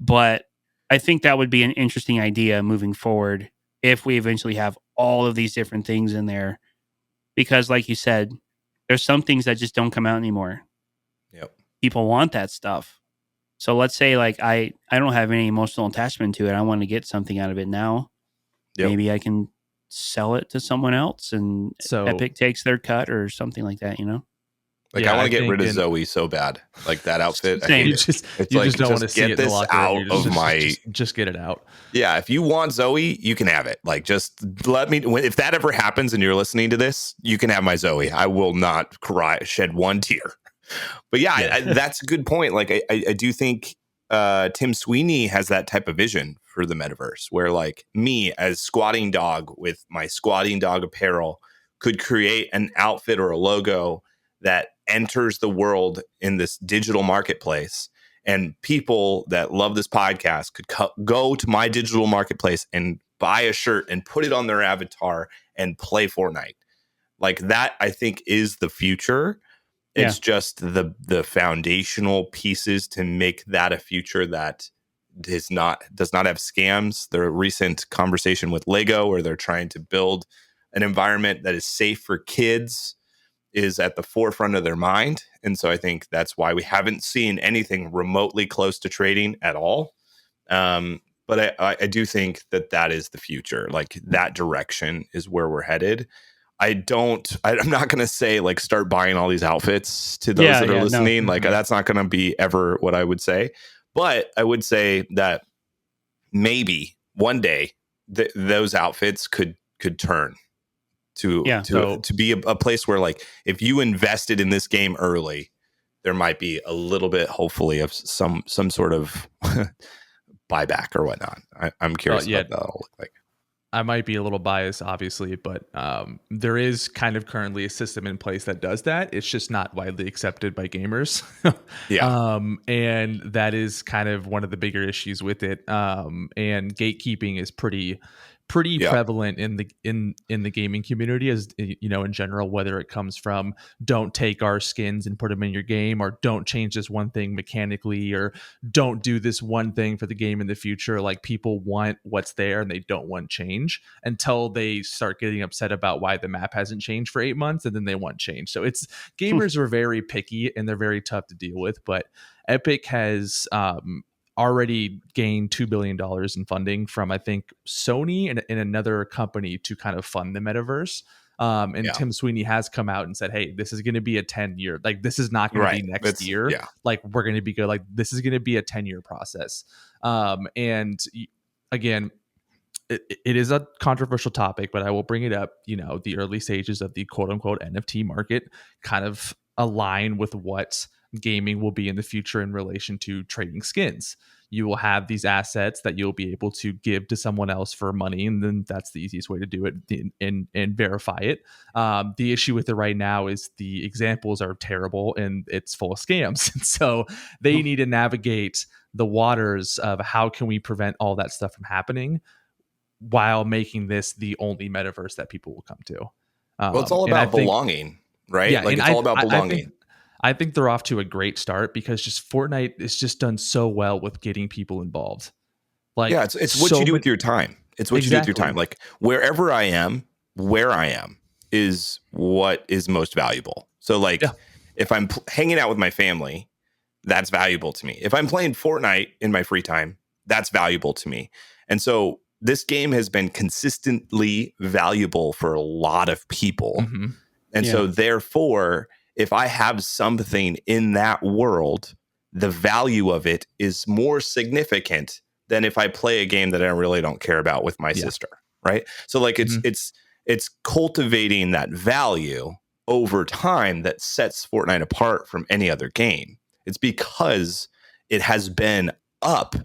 But I think that would be an interesting idea moving forward if we eventually have all of these different things in there. Because like you said, there's some things that just don't come out anymore. People want that stuff. So let's say like I don't have any emotional attachment to it. I want to get something out of it now. Maybe I can sell it to someone else and Epic takes their cut or something like that, Like, I want to get rid of Zoe so bad. Like, that outfit. I hate you it. just, It's you like, just don't want to see get it in the this locker out room. of my. Just get it out. Yeah, if you want Zoe, you can have it. Like, just let me. If that ever happens and you're listening to this, you can have my Zoe. I will not shed one tear. But yeah, that's a good point. Like, I do think Tim Sweeney has that type of vision for the metaverse, where like me as Squatingdog with my Squatingdog apparel could create an outfit or a logo that enters the world in this digital marketplace, and people that love this podcast could go to my digital marketplace and buy a shirt and put it on their avatar and play Fortnite. Like, that, I think, is the future. It's just the foundational pieces to make that a future that does not have scams. The recent conversation with Lego, where they're trying to build an environment that is safe for kids, is at the forefront of their mind. And so I think that's why we haven't seen anything remotely close to trading at all. but I do think that is the future. Like that direction is where we're headed. I'm not going to say like start buying all these outfits to those that are listening. No. Like that's not going to be ever what I would say. But I would say that maybe one day those outfits could turn to be a place where like if you invested in this game early, there might be a little bit, hopefully, of some sort of buyback or whatnot. I'm curious what that'll look like. I might be a little biased, obviously, but there is kind of currently a system in place that does that. It's just not widely accepted by gamers. And that is kind of one of the bigger issues with it. And gatekeeping is pretty prevalent in the gaming community, as you know, in general, whether it comes from don't take our skins and put them in your game, or don't change this one thing mechanically, or don't do this one thing for the game in the future. Like people want what's there and they don't want change until they start getting upset about why the map hasn't changed for 8 months, and then they want change. So it's gamers are very picky and they're very tough to deal with. But Epic has already gained $2 billion in funding from, I think, Sony and another company to kind of fund the metaverse. Tim Sweeney has come out and said, hey, this is going to be a 10-year, like this is not going to be next year. Like we're going to be good. Like this is going to be a 10-year process. And again, it is a controversial topic, but I will bring it up. You know, the early stages of the quote unquote NFT market kind of align with what gaming will be in the future in relation to trading skins. You will have these assets that you'll be able to give to someone else for money, and then that's the easiest way to do it and verify it. The issue with it right now is the examples are terrible and it's full of scams. And so they need to navigate the waters of how can we prevent all that stuff from happening while making this the only metaverse that people will come to. Well, it's all about belonging, right? Yeah, like it's all about belonging. I think they're off to a great start because just Fortnite is just done so well with getting people involved. Like, yeah, it's what you do with your time. It's what you do with your time. Like wherever I am, where I am is what is most valuable. So like if I'm hanging out with my family, that's valuable to me. If I'm playing Fortnite in my free time, that's valuable to me. And so this game has been consistently valuable for a lot of people. Mm-hmm. And so therefore, if I have something in that world, the value of it is more significant than if I play a game that I really don't care about with my sister, right? So like it's cultivating that value over time that sets Fortnite apart from any other game. It's because it has been up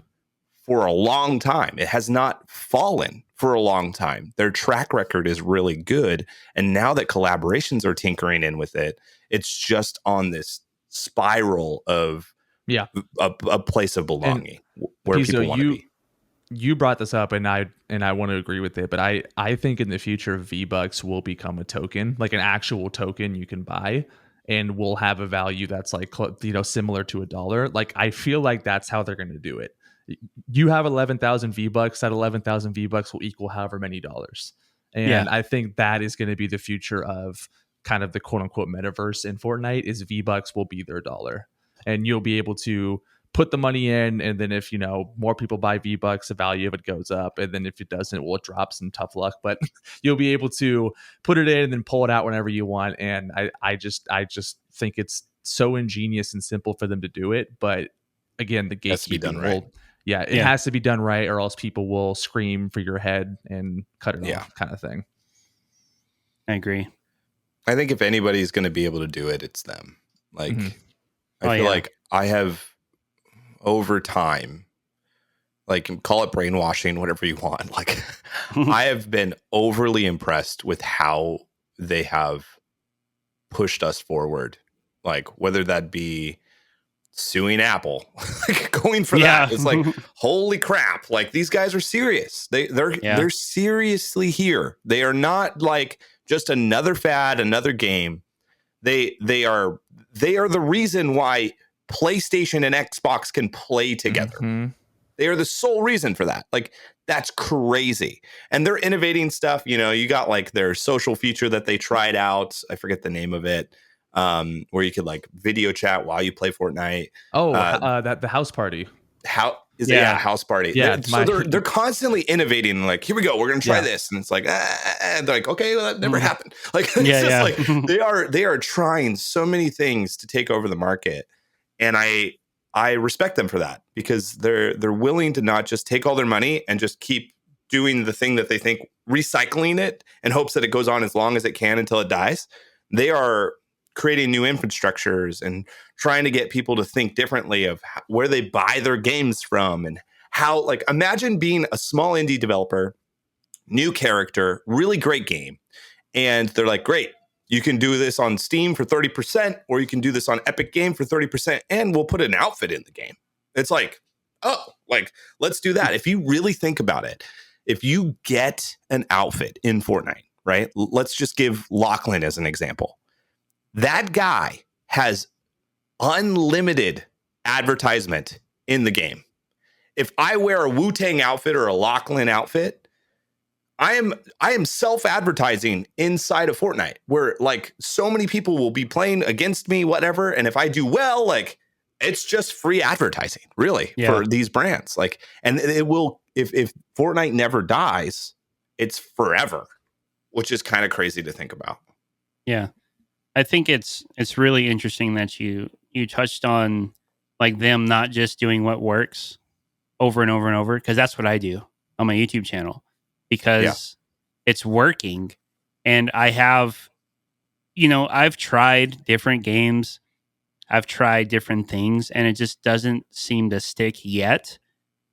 for a long time. It has not fallen for a long time. Their track record is really good. And now that collaborations are tinkering in with it, it's just on this spiral of a place of belonging where Pizo, people want to be. You brought this up, and I want to agree with it. But I think in the future, V-Bucks will become a token, like an actual token you can buy, and will have a value that's like, you know, similar to $1. Like I feel like that's how they're going to do it. You have 11,000 V-Bucks. That 11,000 V-Bucks will equal however many dollars. And I think that is going to be the future of kind of the quote unquote metaverse in Fortnite. Is V-Bucks will be their dollar, and you'll be able to put the money in, and then if, you know, more people buy V-Bucks, the value of it goes up, and then if it doesn't, well, it drops, and tough luck. But you'll be able to put it in and then pull it out whenever you want. And I just think it's so ingenious and simple for them to do it. But again, the gatekeeping it has to be done right, or else people will scream for your head and cut it off, kind of thing. I agree. I think if anybody's going to be able to do it, it's them. Like, I feel like I have over time, like call it brainwashing, whatever you want. Like I have been overly impressed with how they have pushed us forward. Like whether that be suing Apple, going for that. It's like, holy crap. Like these guys are serious. They're seriously here. They are not like just another fad, another game. They are the reason why PlayStation and Xbox can play together. Mm-hmm. They are the sole reason for that. Like that's crazy. And they're innovating stuff. You know, you got like their social feature that they tried out. I forget the name of it. Where you could like video chat while you play Fortnite. That the house party. House Party. Yeah, So they're constantly innovating. Like, here we go, we're gonna try this, and it's like, they're like, okay, well, that never happened. Like, it's just like they are trying so many things to take over the market, and I respect them for that, because they're willing to not just take all their money and just keep doing the thing that they think, recycling it in hopes that it goes on as long as it can until it dies. They are creating new infrastructures and trying to get people to think differently of where they buy their games from, and how, like, imagine being a small indie developer, new character, really great game. And they're like, great, you can do this on Steam for 30%, or you can do this on Epic Game for 30%, and we'll put an outfit in the game. It's like, oh, like, let's do that. If you really think about it, if you get an outfit in Fortnite, right? Let's just give Lachlan as an example. That guy has unlimited advertisement in the game. If I wear a Wu-Tang outfit or a Lachlan outfit, I am self-advertising inside of Fortnite, where, like, so many people will be playing against me, whatever. And if I do well, like, it's just free advertising, really, for these brands. Like, and it will, if Fortnite never dies, it's forever, which is kind of crazy to think about. Yeah. I think it's really interesting that you touched on, like, them not just doing what works over and over and over, because that's what I do on my YouTube channel, because it's working. And I have, I've tried different games, I've tried different things, and it just doesn't seem to stick yet.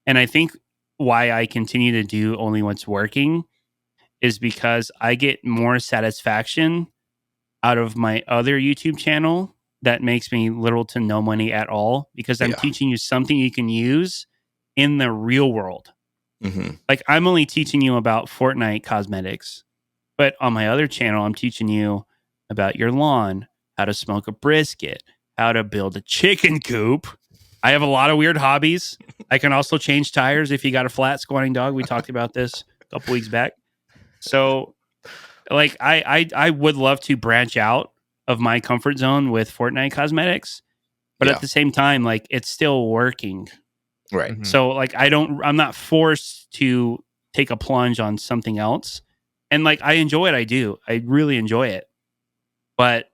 And I think why I continue to do only what's working is because I get more satisfaction out of my other YouTube channel that makes me little to no money at all, because I'm teaching you something you can use in the real world. Mm-hmm. Like, I'm only teaching you about Fortnite Cosmetics, but on my other channel, I'm teaching you about your lawn, how to smoke a brisket, how to build a chicken coop. I have a lot of weird hobbies. I can also change tires if you got a flat, Squatingdog. We talked about this a couple weeks back. So, like, I would love to branch out of my comfort zone with Fortnite Cosmetics, but at the same time, like, it's still working. Right. Mhm. So, like, I'm not forced to take a plunge on something else. And, like, I enjoy it. I do. I really enjoy it. But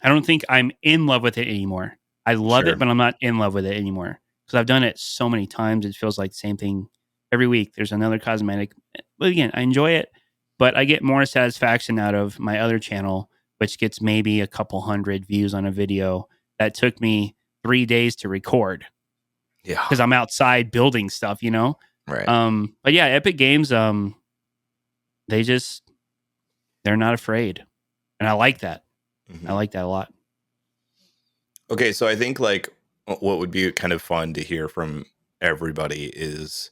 I don't think I'm in love with it anymore. I love it, but I'm not in love with it anymore, because I've done it so many times. It feels like the same thing every week. There's another cosmetic. But again, I enjoy it, but I get more satisfaction out of my other channel, which gets maybe a couple hundred views on a video that took me 3 days to record. Yeah. Because I'm outside building stuff, Right. But yeah, Epic Games, they're not afraid. And I like that. Mm-hmm. I like that a lot. Okay, so I think, like, what would be kind of fun to hear from everybody is,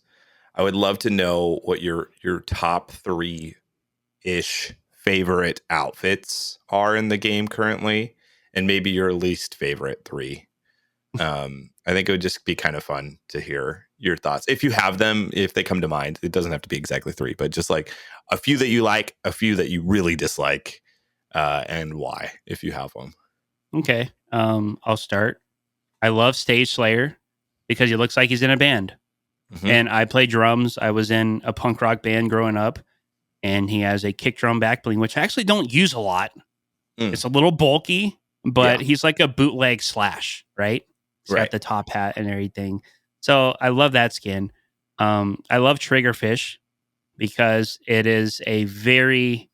I would love to know what your top 3-ish favorite outfits are in the game currently, and maybe your least favorite 3. I think it would just be kind of fun to hear your thoughts, if you have them, if they come to mind. It doesn't have to be exactly 3, but just like a few that you like, a few that you really dislike, and why, if you have them. Okay. I'll start. I love Stage Slayer because he looks like he's in a band. Mm-hmm. And I play drums. I was in a punk rock band growing up, and he has a kick drum back bling, which I actually don't use a lot. It's a little bulky, but he's like a bootleg Slash, right? He's got the top hat and everything. So I love that skin. I love Triggerfish because it is a very,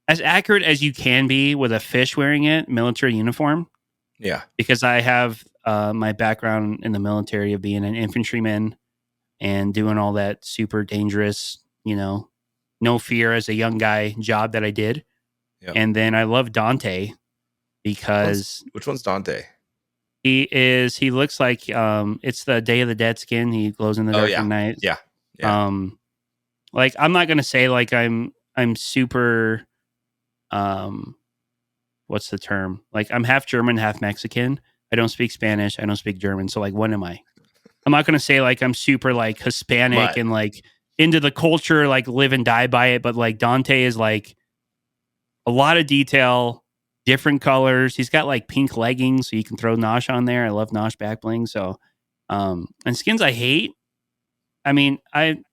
as accurate as you can be with a fish wearing it, military uniform. Yeah. Because I have my background in the military of being an infantryman and doing all that super dangerous, no fear as a young guy job that I did. Yep. And then I love Dante because which one's Dante? He looks like it's the Day of the Dead skin. He glows in the dark at night. Yeah. Like, I'm not gonna say like I'm super what's the term? Like, I'm half German, half Mexican. I don't speak Spanish. I don't speak German. So, like, what am I? I'm not gonna say like I'm super like Hispanic and like into the culture, like live and die by it. But like Dante is like a lot of detail, different colors. He's got like pink leggings, so you can throw Nosh on there. I love Nosh back bling. So And skins I hate. I mean,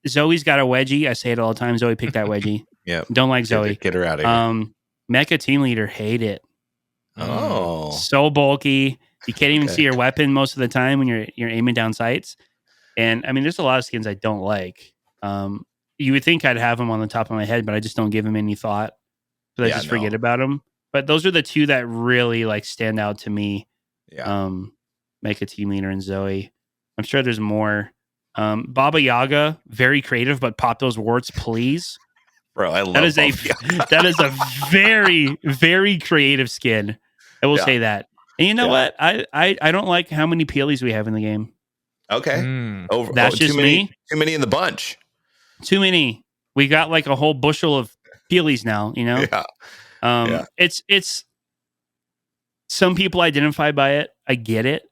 Zoe's got a wedgie. I say it all the time. Zoe picked that wedgie. Yeah. Don't like Zoe. Get her out of here. Mecha team leader, hate it. Oh. So bulky. You can't even see your weapon most of the time when you're aiming down sights. And I mean, there's a lot of skins I don't like. You would think I'd have them on the top of my head, but I just don't give them any thought. So I just forget about them. But those are the two that really like stand out to me. Yeah. Mecha team leader and Zoe. I'm sure there's more. Baba Yaga, very creative, but pop those warts, please. Bro, I love that is a very, very creative skin. I will say that. And you know what? I don't like how many peelies we have in the game. Okay. That's just me. Too many in the bunch. Too many. We got like a whole bushel of peelies now, you know? Yeah. It's some people identify by it. I get it.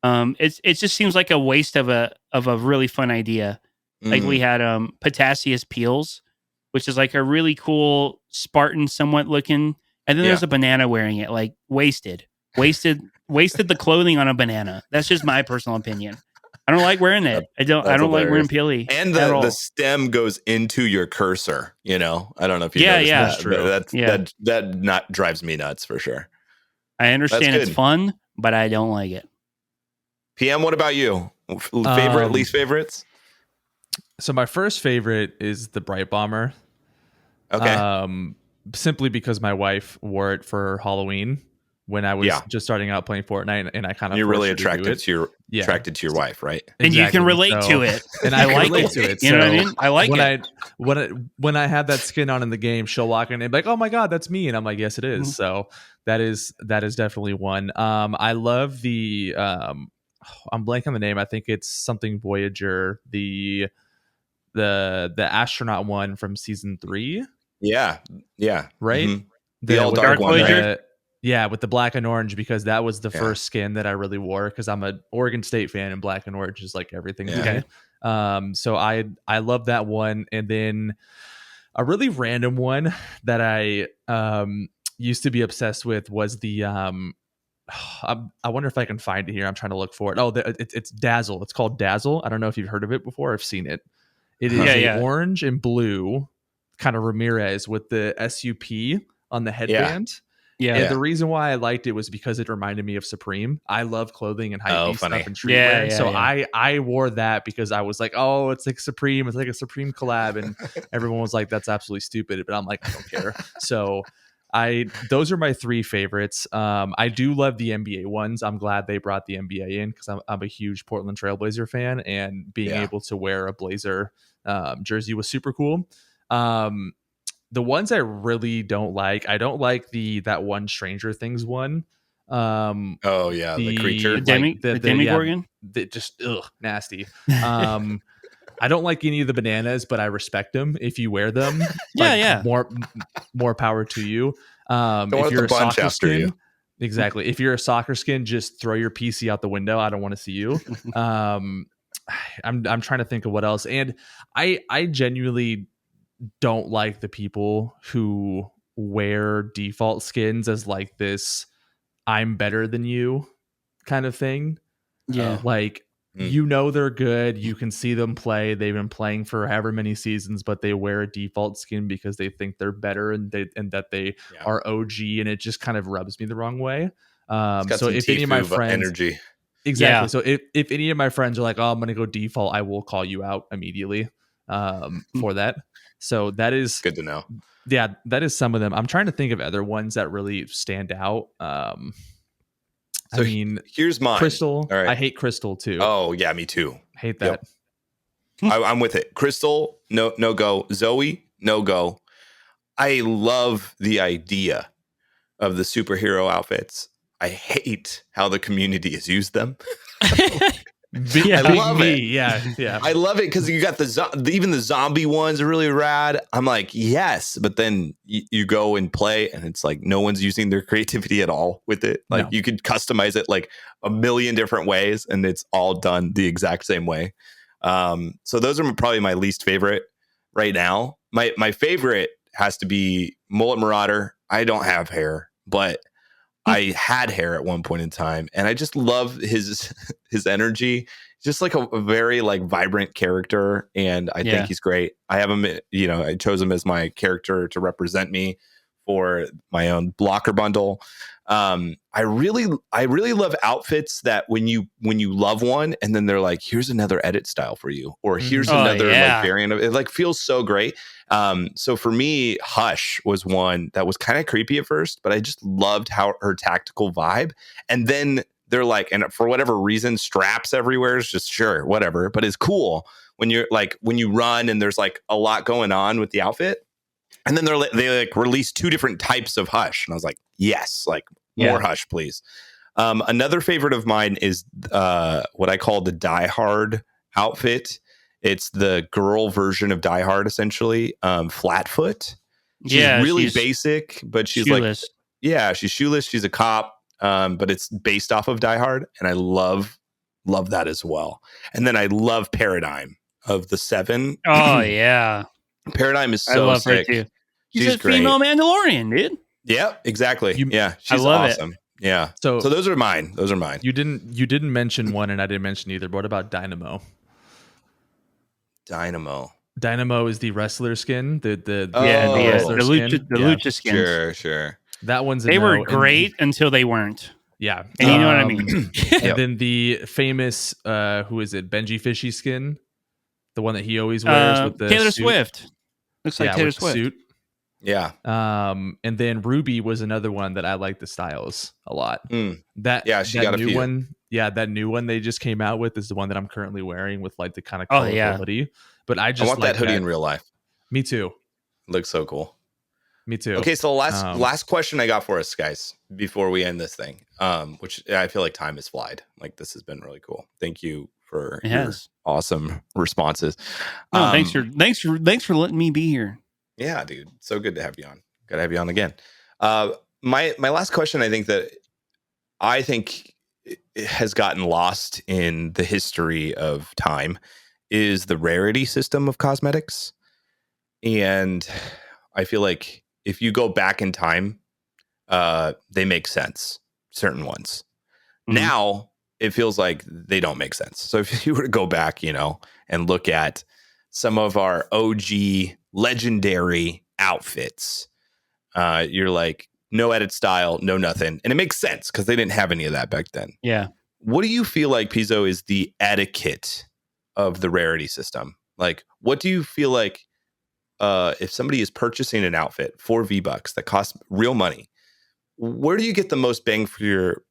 It just seems like a waste of a really fun idea. Like we had Potassius Peels, which is like a really cool Spartan somewhat looking, and then there's a banana wearing it. Like wasted the clothing on a banana. That's just my personal opinion. I don't like wearing it. I don't like wearing peely. And the stem goes into your cursor, you know. I don't know if you noticed that. That's true. That not drives me nuts for sure. I understand it's fun, but I don't like it. PM, what about you? Favorite, least favorites? So my first favorite is the Bright Bomber. Okay. Simply because my wife wore it for Halloween when I was just starting out playing Fortnite, and I kind of you're really attracted to your wife, right? And you can relate to it, and I like it. To it. You know what I mean? I like it. When I had that skin on in the game, she'll walk in and be like, "Oh my god, that's me," and I'm like, "Yes, it is." Mm-hmm. So that is definitely one. I love the. I'm blanking on the name. I think it's something Voyager. The astronaut one from season 3. Yeah. Right. Mm-hmm. The all dark one. Voyager. Yeah, with the black and orange, because that was the first skin that I really wore, because I'm an Oregon State fan and black and orange is like everything to me. So I love that one. And then a really random one that I used to be obsessed with was the I wonder if I can find it here. I'm trying to look for it. Oh, it's Dazzle. It's called Dazzle. I don't know if you've heard of it before. I've seen it. It is orange and blue, kind of Ramirez with the SUP on the headband. Yeah. And the reason why I liked it was because it reminded me of Supreme. I love clothing and hype stuff and streetwear. So I wore that because I was like, oh, it's like Supreme. It's like a Supreme collab. And everyone was like, that's absolutely stupid. But I'm like, I don't care. So those are my 3 favorites. I do love the NBA ones. I'm glad they brought the NBA in, because I'm a huge Portland Trailblazer fan, and being able to wear a Blazer jersey was super cool. The ones I really don't like, I don't like that one Stranger Things one. The creature, the Demogorgon. Just nasty. I don't like any of the bananas, but I respect them if you wear them. More power to you. If you're a soccer skin, exactly. If you're a soccer skin, just throw your PC out the window. I don't want to see you. I'm trying to think of what else. And I genuinely don't like the people who wear default skins as like this I'm better than you kind of thing. Yeah. You know they're good. You can see them play. They've been playing for however many seasons, but they wear a default skin because they think they're better and that they are OG, and it just kind of rubs me the wrong way. So if any of my friends energy. Exactly. So if any of my friends are like, oh, I'm going to go default, I will call you out immediately for that. So that is good to know. Yeah, that is some of them. I'm trying to think of other ones that really stand out. So I mean, here's mine. Crystal. All right. I hate Crystal too. Oh yeah, me too. Hate that. Yep. I'm with it. Crystal, no go. Zoe, no go. I love the idea of the superhero outfits. I hate how the community has used them. I love it. Yeah. I love it because you got even the zombie ones are really rad. I'm like, yes, but then you go and play, and it's like no one's using their creativity at all with it. Like you could customize it like a million different ways, and it's all done the exact same way. So those are probably my least favorite right now. My favorite has to be Mullet Marauder. I don't have hair, but I had hair at one point in time, and I just love his energy. just like a very like vibrant character, and I think he's great. I have him, I chose him as my character to represent me for my own blocker bundle. I really love outfits that when you love one and then they're like, here's another edit style for you, or here's another like variant of it. Like feels so great. So for me, Hush was one that was kind of creepy at first, but I just loved how her tactical vibe. And then they're like, and for whatever reason, straps everywhere is just sure, whatever, but it's cool when you're like, when you run and there's like a lot going on with the outfit. And then they like release 2 different types of Hush. And I was like, yes, like more Hush, please. Another favorite of mine is what I call the Die Hard outfit. It's the girl version of Die Hard, essentially. Flatfoot. She's really basic, but she's shoeless. She's shoeless. She's a cop, but it's based off of Die Hard. And I love that as well. And then I love Paradigm of the 7. Oh, yeah. Paradigm is so love sick. Her too. She's a female Mandalorian, dude. Yeah, exactly. She's awesome. It. Yeah. So those are mine. You didn't mention one, and I didn't mention either. But what about Dynamo? Dynamo is the wrestler skin. The lucha skins. Sure. That one's they were great until they weren't. Yeah, and you know what I mean. And then the famous who is it? Benji Fishy skin, the one that he always wears with the Taylor suit. Swift. Looks like Taylor Swift. Suit. Yeah. And then Ruby was another one that I like the styles a lot. She that got a new few. one. Yeah, that new one they just came out with is the one that I'm currently wearing with like the kind of colorability. But I just want that hoodie in real life. Me too. Looks so cool. Me too. Okay, so last question I got for us, guys, before we end this thing, which I feel like time has flied. Like this has been really cool. Thank you for your awesome responses. Thanks for letting me be here. Yeah, dude. So good to have you on. Got to have you on again. My last question, I think it has gotten lost in the history of time, is the rarity system of cosmetics. And I feel like if you go back in time, they make sense. Certain ones. Mm-hmm. Now it feels like they don't make sense. So if you were to go back, and look at some of our OG legendary outfits, you're like, no edit style, no nothing. And it makes sense because they didn't have any of that back then. Yeah. What do you feel like, Pizo, is the etiquette of the rarity system? Like, what do you feel like if somebody is purchasing an outfit for V-Bucks that costs real money, where do you get the most bang for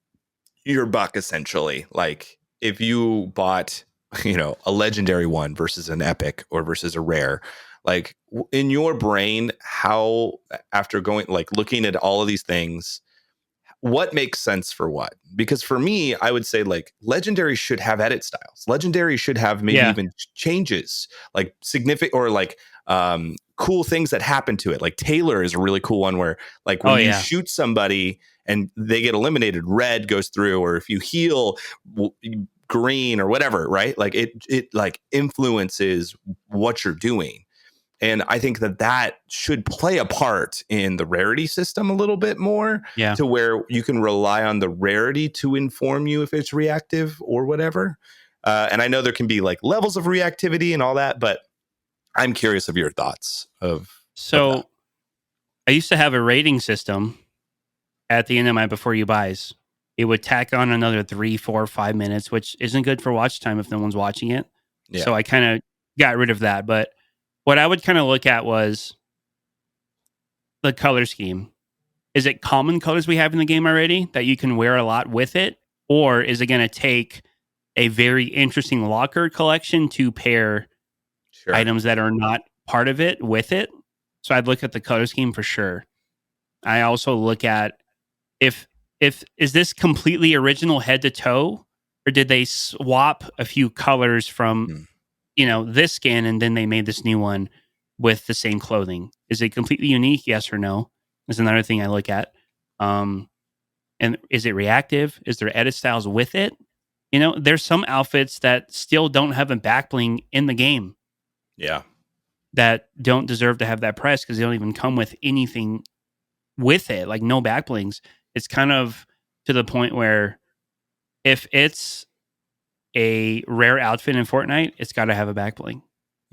your buck, essentially? Like, if you bought, a legendary one versus an epic or versus a rare, like in your brain, how, after going, like looking at all of these things, what makes sense for what? Because for me, I would say like legendary should have edit styles. Legendary should have maybe even changes, like significant or like cool things that happen to it. Like Taylor is a really cool one where like when you shoot somebody and they get eliminated, red goes through, or if you heal, green or whatever, right? Like it like influences what you're doing. And I think that should play a part in the rarity system a little bit more, to where you can rely on the rarity to inform you if it's reactive or whatever. And I know there can be like levels of reactivity and all that, but I'm curious of your thoughts of that. I used to have a rating system at the end of my before you buys. It would tack on another 3, 4, 5 minutes, which isn't good for watch time if no one's watching it. Yeah. So I kind of got rid of that. But what I would kind of look at was the color scheme. Is it common colors we have in the game already that you can wear a lot with it? Or is it going to take a very interesting locker collection to pair items that are not part of it with it? So I'd look at the color scheme for sure. I also look at if is this completely original head to toe, or did they swap a few colors from this skin and then they made this new one with the same clothing? Is it completely unique? Yes or no? Is another thing I look at. And is it reactive? Is there edit styles with it? There's some outfits that still don't have a back bling in the game. Yeah. That don't deserve to have that price because they don't even come with anything with it, like no back blings. It's kind of to the point where if it's a rare outfit in Fortnite, it's got to have a back bling.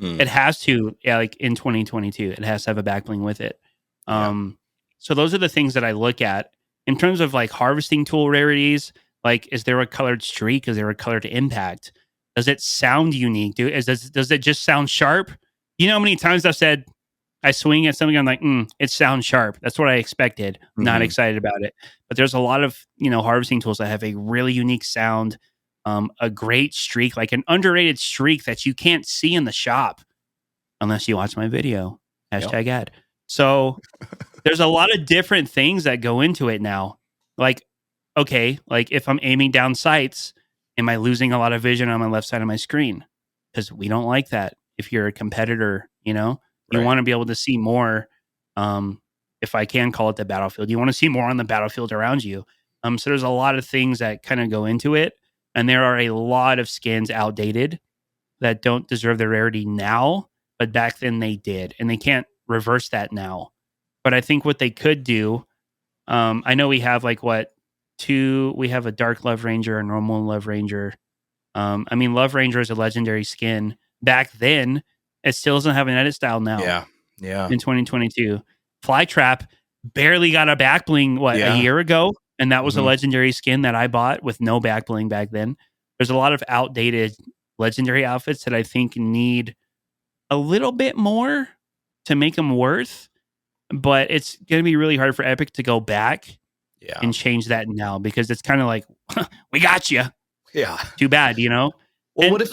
It has to, like in 2022, it has to have a back bling with it. So those are the things that I look at in terms of like harvesting tool rarities. Like, is there a colored streak? Is there a colored impact? Does it sound unique? Does it just sound sharp? You know how many times I've said I swing at something, I'm like, it sounds sharp. That's what I expected. Not excited about it. But there's a lot of, harvesting tools that have a really unique sound, a great streak, like an underrated streak that you can't see in the shop unless you watch my video. Hashtag ad. So there's a lot of different things that go into it now. Like, okay, like if I'm aiming down sights, am I losing a lot of vision on my left side of my screen? Because we don't like that. If you're a competitor, you want to be able to see more. If I can call it the battlefield, you want to see more on the battlefield around you. So there's a lot of things that kind of go into it. And there are a lot of skins outdated that don't deserve the rarity now, but back then they did. And they can't reverse that now. But I think what they could do, I know we have we have a Dark Love Ranger, a normal Love Ranger. Love Ranger is a legendary skin. Back then, it still doesn't have an edit style now. Yeah. In 2022. Flytrap barely got a back bling, a year ago? And that was a legendary skin that I bought with no back bling back then. There's a lot of outdated legendary outfits that I think need a little bit more to make them worth. But it's going to be really hard for Epic to go back and change that now, because it's kind of like, we got you. Yeah. Too bad, Well, and what if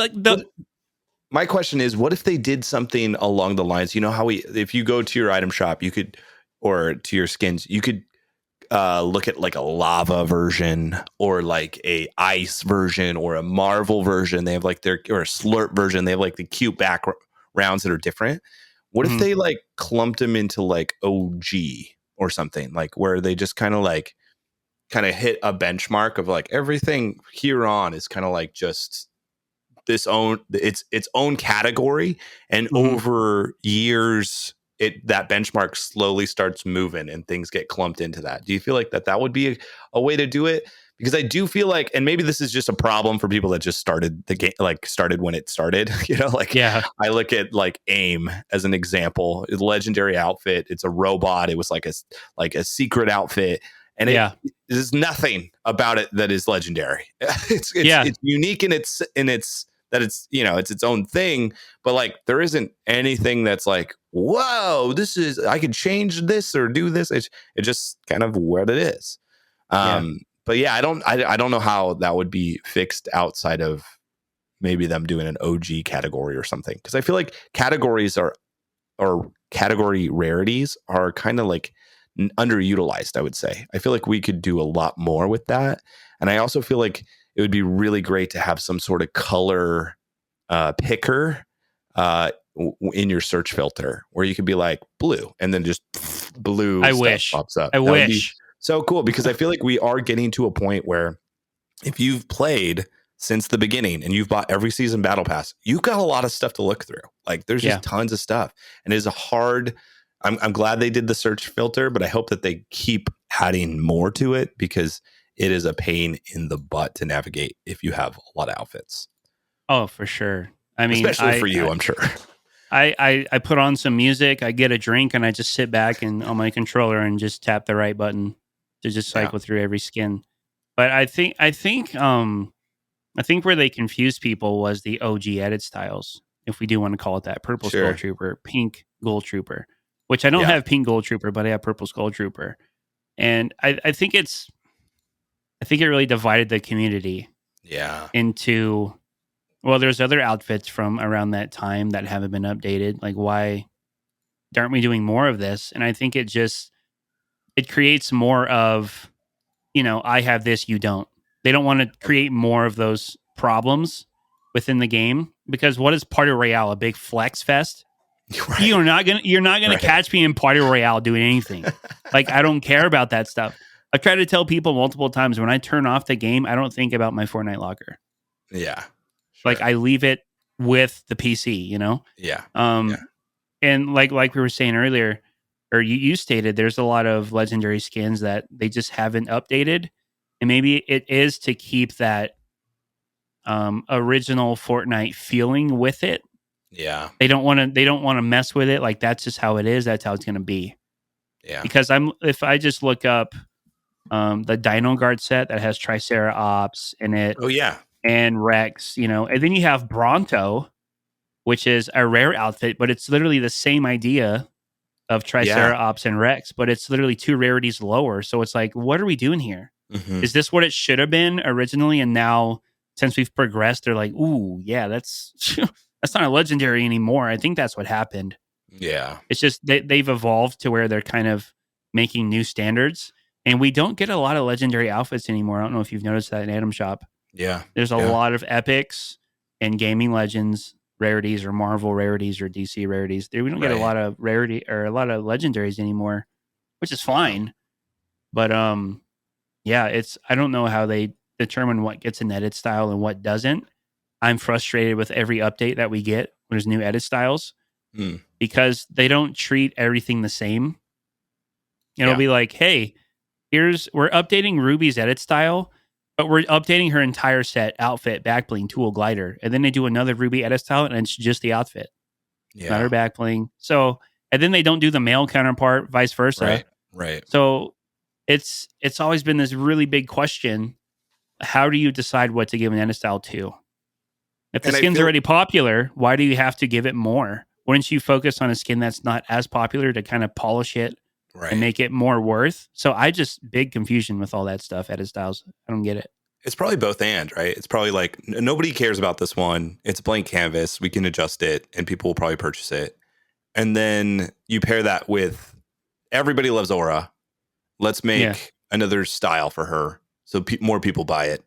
my question is, what if they did something along the lines, how if you go to your item shop, you could, or to your skins, you could look at like a lava version or like a ice version or a Marvel version. They have like or a slurp version. They have like the cute backgrounds that are different. What if they like clumped them into like OG or something, like where they just kind of hit a benchmark of like everything here on is kind of like just its own category, and over years that benchmark slowly starts moving and things get clumped into that. Do you feel like that would be a way to do it? Because I do feel like, and maybe this is just a problem for people that just started the game, like started when it started, I look at like AIM as an example. It's a legendary outfit. It's a robot. It was like a secret outfit. And there's nothing about it that is legendary. It's unique in its that it's its own thing, but like there isn't anything that's like, whoa, I could change this or do this. It's just kind of what it is. But I don't know how that would be fixed outside of maybe them doing an OG category or something, because I feel like categories or category rarities are kind of like underutilized. I would say I feel like we could do a lot more with that, and I also feel like it would be really great to have some sort of color picker in your search filter, where you could be like blue, and then just blue pops up. I wish. So cool, because I feel like we are getting to a point where if you've played since the beginning and you've bought every season battle pass, you've got a lot of stuff to look through. Like there's just tons of stuff, and it is a hard. I'm glad they did the search filter, but I hope that they keep adding more to it, because it is a pain in the butt to navigate if you have a lot of outfits. Oh, for sure. Especially for you, I'm sure. I put on some music, I get a drink, and I just sit back and on my controller and just tap the right button to just cycle through every skin. But I think where they confused people was the OG edit styles, if we do want to call it that. Purple Skull Trooper, pink Gold Trooper, which I don't have pink Gold Trooper, but I have purple Skull Trooper. And I think it really divided the community into, well, there's other outfits from around that time that haven't been updated. Like, why aren't we doing more of this? And I think it creates more of, I have this, you don't. They don't want to create more of those problems within the game, because what is Party Royale? A big flex fest? Right. You're not gonna catch me in Party Royale doing anything. Like, I don't care about that stuff. I've tried to tell people multiple times, when I turn off the game, I don't think about my Fortnite locker. Yeah. Sure. Like, I leave it with the PC, Yeah. And like we were saying earlier, or you stated, there's a lot of legendary skins that they just haven't updated. And maybe it is to keep that original Fortnite feeling with it. Yeah. They don't want to mess with it. Like, that's just how it is. That's how it's going to be. Yeah. Because if I just look up the Dino Guard set that has Triceratops in it. Oh yeah. And Rex, and then you have Bronto, which is a rare outfit, but it's literally the same idea of Triceratops and Rex, but it's literally 2 rarities lower. So it's like, what are we doing here? Mm-hmm. Is this what it should have been originally? And now, since we've progressed, they're like, ooh, yeah, that's not a legendary anymore. I think that's what happened. Yeah. It's just they've evolved to where they're kind of making new standards. And we don't get a lot of legendary outfits anymore. I don't know if you've noticed that in Atom Shop. Yeah. There's a lot of epics and gaming legends rarities, or Marvel rarities, or DC rarities. We don't get a lot of rarity or a lot of legendaries anymore, which is fine. But yeah, I don't know how they determine what gets an edit style and what doesn't. I'm frustrated with every update that we get when there's new edit styles because they don't treat everything the same. It'll be like, hey, we're updating Ruby's edit style, but we're updating her entire set, outfit, back bling, tool, glider. And then they do another Ruby edit style, and it's just the outfit. Yeah. Not her back bling. So, and then they don't do the male counterpart, vice versa. Right. So it's always been this really big question. How do you decide what to give an edit style to? If the skin's already popular, why do you have to give it more? Wouldn't you focus on a skin that's not as popular to kind of polish it and make it more worth? So big confusion with all that stuff, edit styles. I don't get it. It's probably both and, right? It's probably like, nobody cares about this one. It's a blank canvas. We can adjust it and people will probably purchase it. And then you pair that with everybody loves Aura. Let's make another style for her so more people buy it.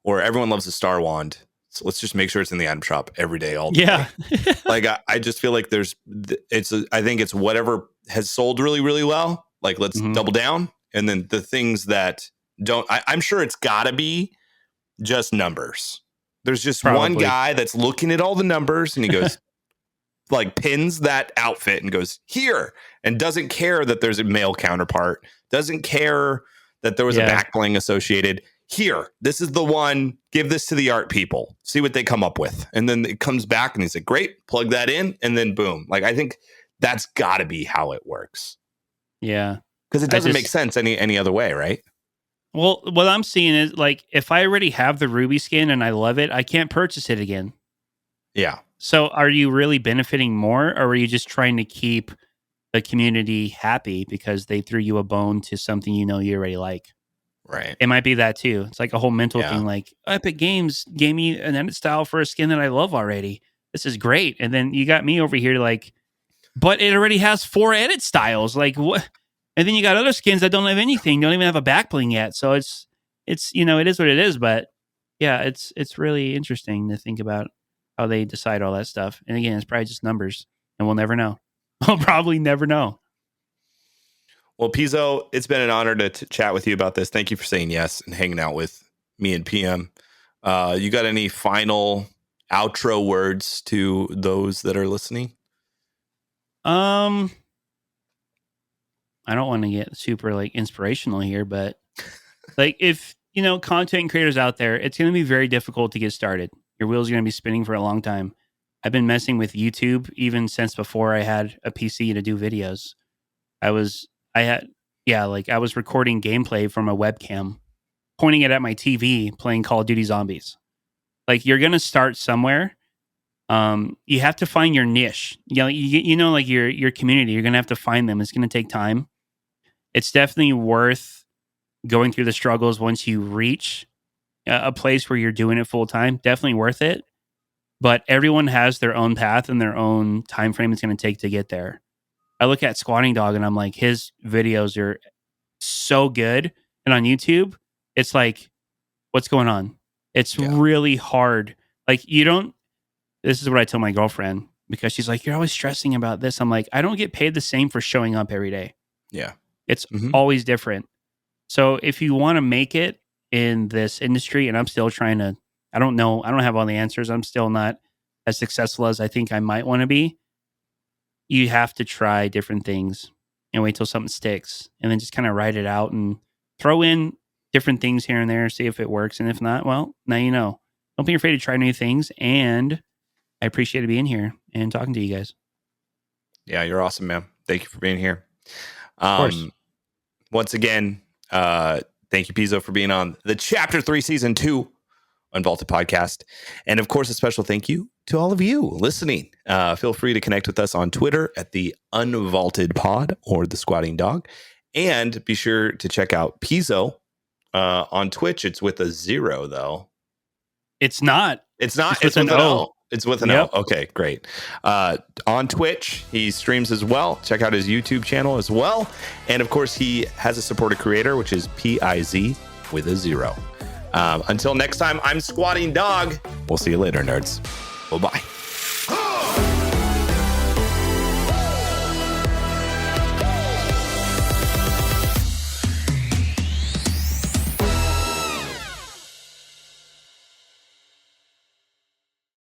Or everyone loves the Star Wand. So let's just make sure it's in the item shop every day, all day. Yeah. Like, I just feel like I think it's whatever has sold really, really well. Like, let's double down. And then the things that don't, I'm sure it's got to be just numbers. There's just one guy that's looking at all the numbers and he goes, like, pins that outfit and goes here, and doesn't care that there's a male counterpart, doesn't care that there was a back bling associated. Here, this is the one. Give this to the art people. See what they come up with. And then it comes back and he's like, great, plug that in. And then boom. Like, I think that's got to be how it works. Yeah. Because it doesn't make sense any other way, right? Well, what I'm seeing is, like, if I already have the Ruby skin and I love it, I can't purchase it again. Yeah. So are you really benefiting more, or are you just trying to keep the community happy because they threw you a bone to something you already like? Right. It might be that too. It's like a whole mental thing. Like, Epic Games gave me an edit style for a skin that I love already. This is great. And then you got me over here like, but it already has 4 edit styles. Like, what? And then you got other skins that don't have anything, don't even have a back bling yet. So it's it is what it is. But yeah, it's really interesting to think about how they decide all that stuff. And again, it's probably just numbers, and we'll never know. We'll probably never know. Well, Pizo, it's been an honor to chat with you about this. Thank you for saying yes and hanging out with me and PM. You got any final outro words to those that are listening? I don't want to get super like inspirational here, but like, if content creators out there, it's going to be very difficult to get started. Your wheels are going to be spinning for a long time. I've been messing with YouTube even since before I had a PC to do videos. I was recording gameplay from a webcam, pointing it at my TV, playing Call of Duty Zombies. Like, you're going to start somewhere. You have to find your niche. Like your community, you're going to have to find them. It's going to take time. It's definitely worth going through the struggles once you reach a place where you're doing it full time. Definitely worth it. But everyone has their own path and their own time frame it's going to take to get there. I look at Squatingdog and I'm like, his videos are so good. And on YouTube, it's like, what's going on? It's really hard. Like, this is what I tell my girlfriend, because she's like, you're always stressing about this. I'm like, I don't get paid the same for showing up every day. Yeah. It's always different. So if you want to make it in this industry, and I'm still trying to, I don't know, I don't have all the answers. I'm still not as successful as I think I might want to be. You have to try different things and wait till something sticks, and then just kind of write it out and throw in different things here and there, see if it works. And if not, well, now you know. don't be afraid to try new things. And I appreciate being here and talking to you guys. Yeah, you're awesome, man. Thank you for being here. Of course. Once again, thank you, Pizo, for being on the Chapter 3 Season 2 Unvaulted podcast. And of course, a special thank you to all of you listening. Feel free to connect with us on Twitter at the Unvaulted Pod or the Squatingdog. And be sure to check out Pizo on Twitch. It's with a 0, though. It's not. It's with an O. It's with an Yep. O. Okay, great. On Twitch, he streams as well. Check out his YouTube channel as well. And of course, he has a supported creator, which is Piz with a 0. Until next time, I'm Squatingdog. We'll see you later, nerds. Bye-bye.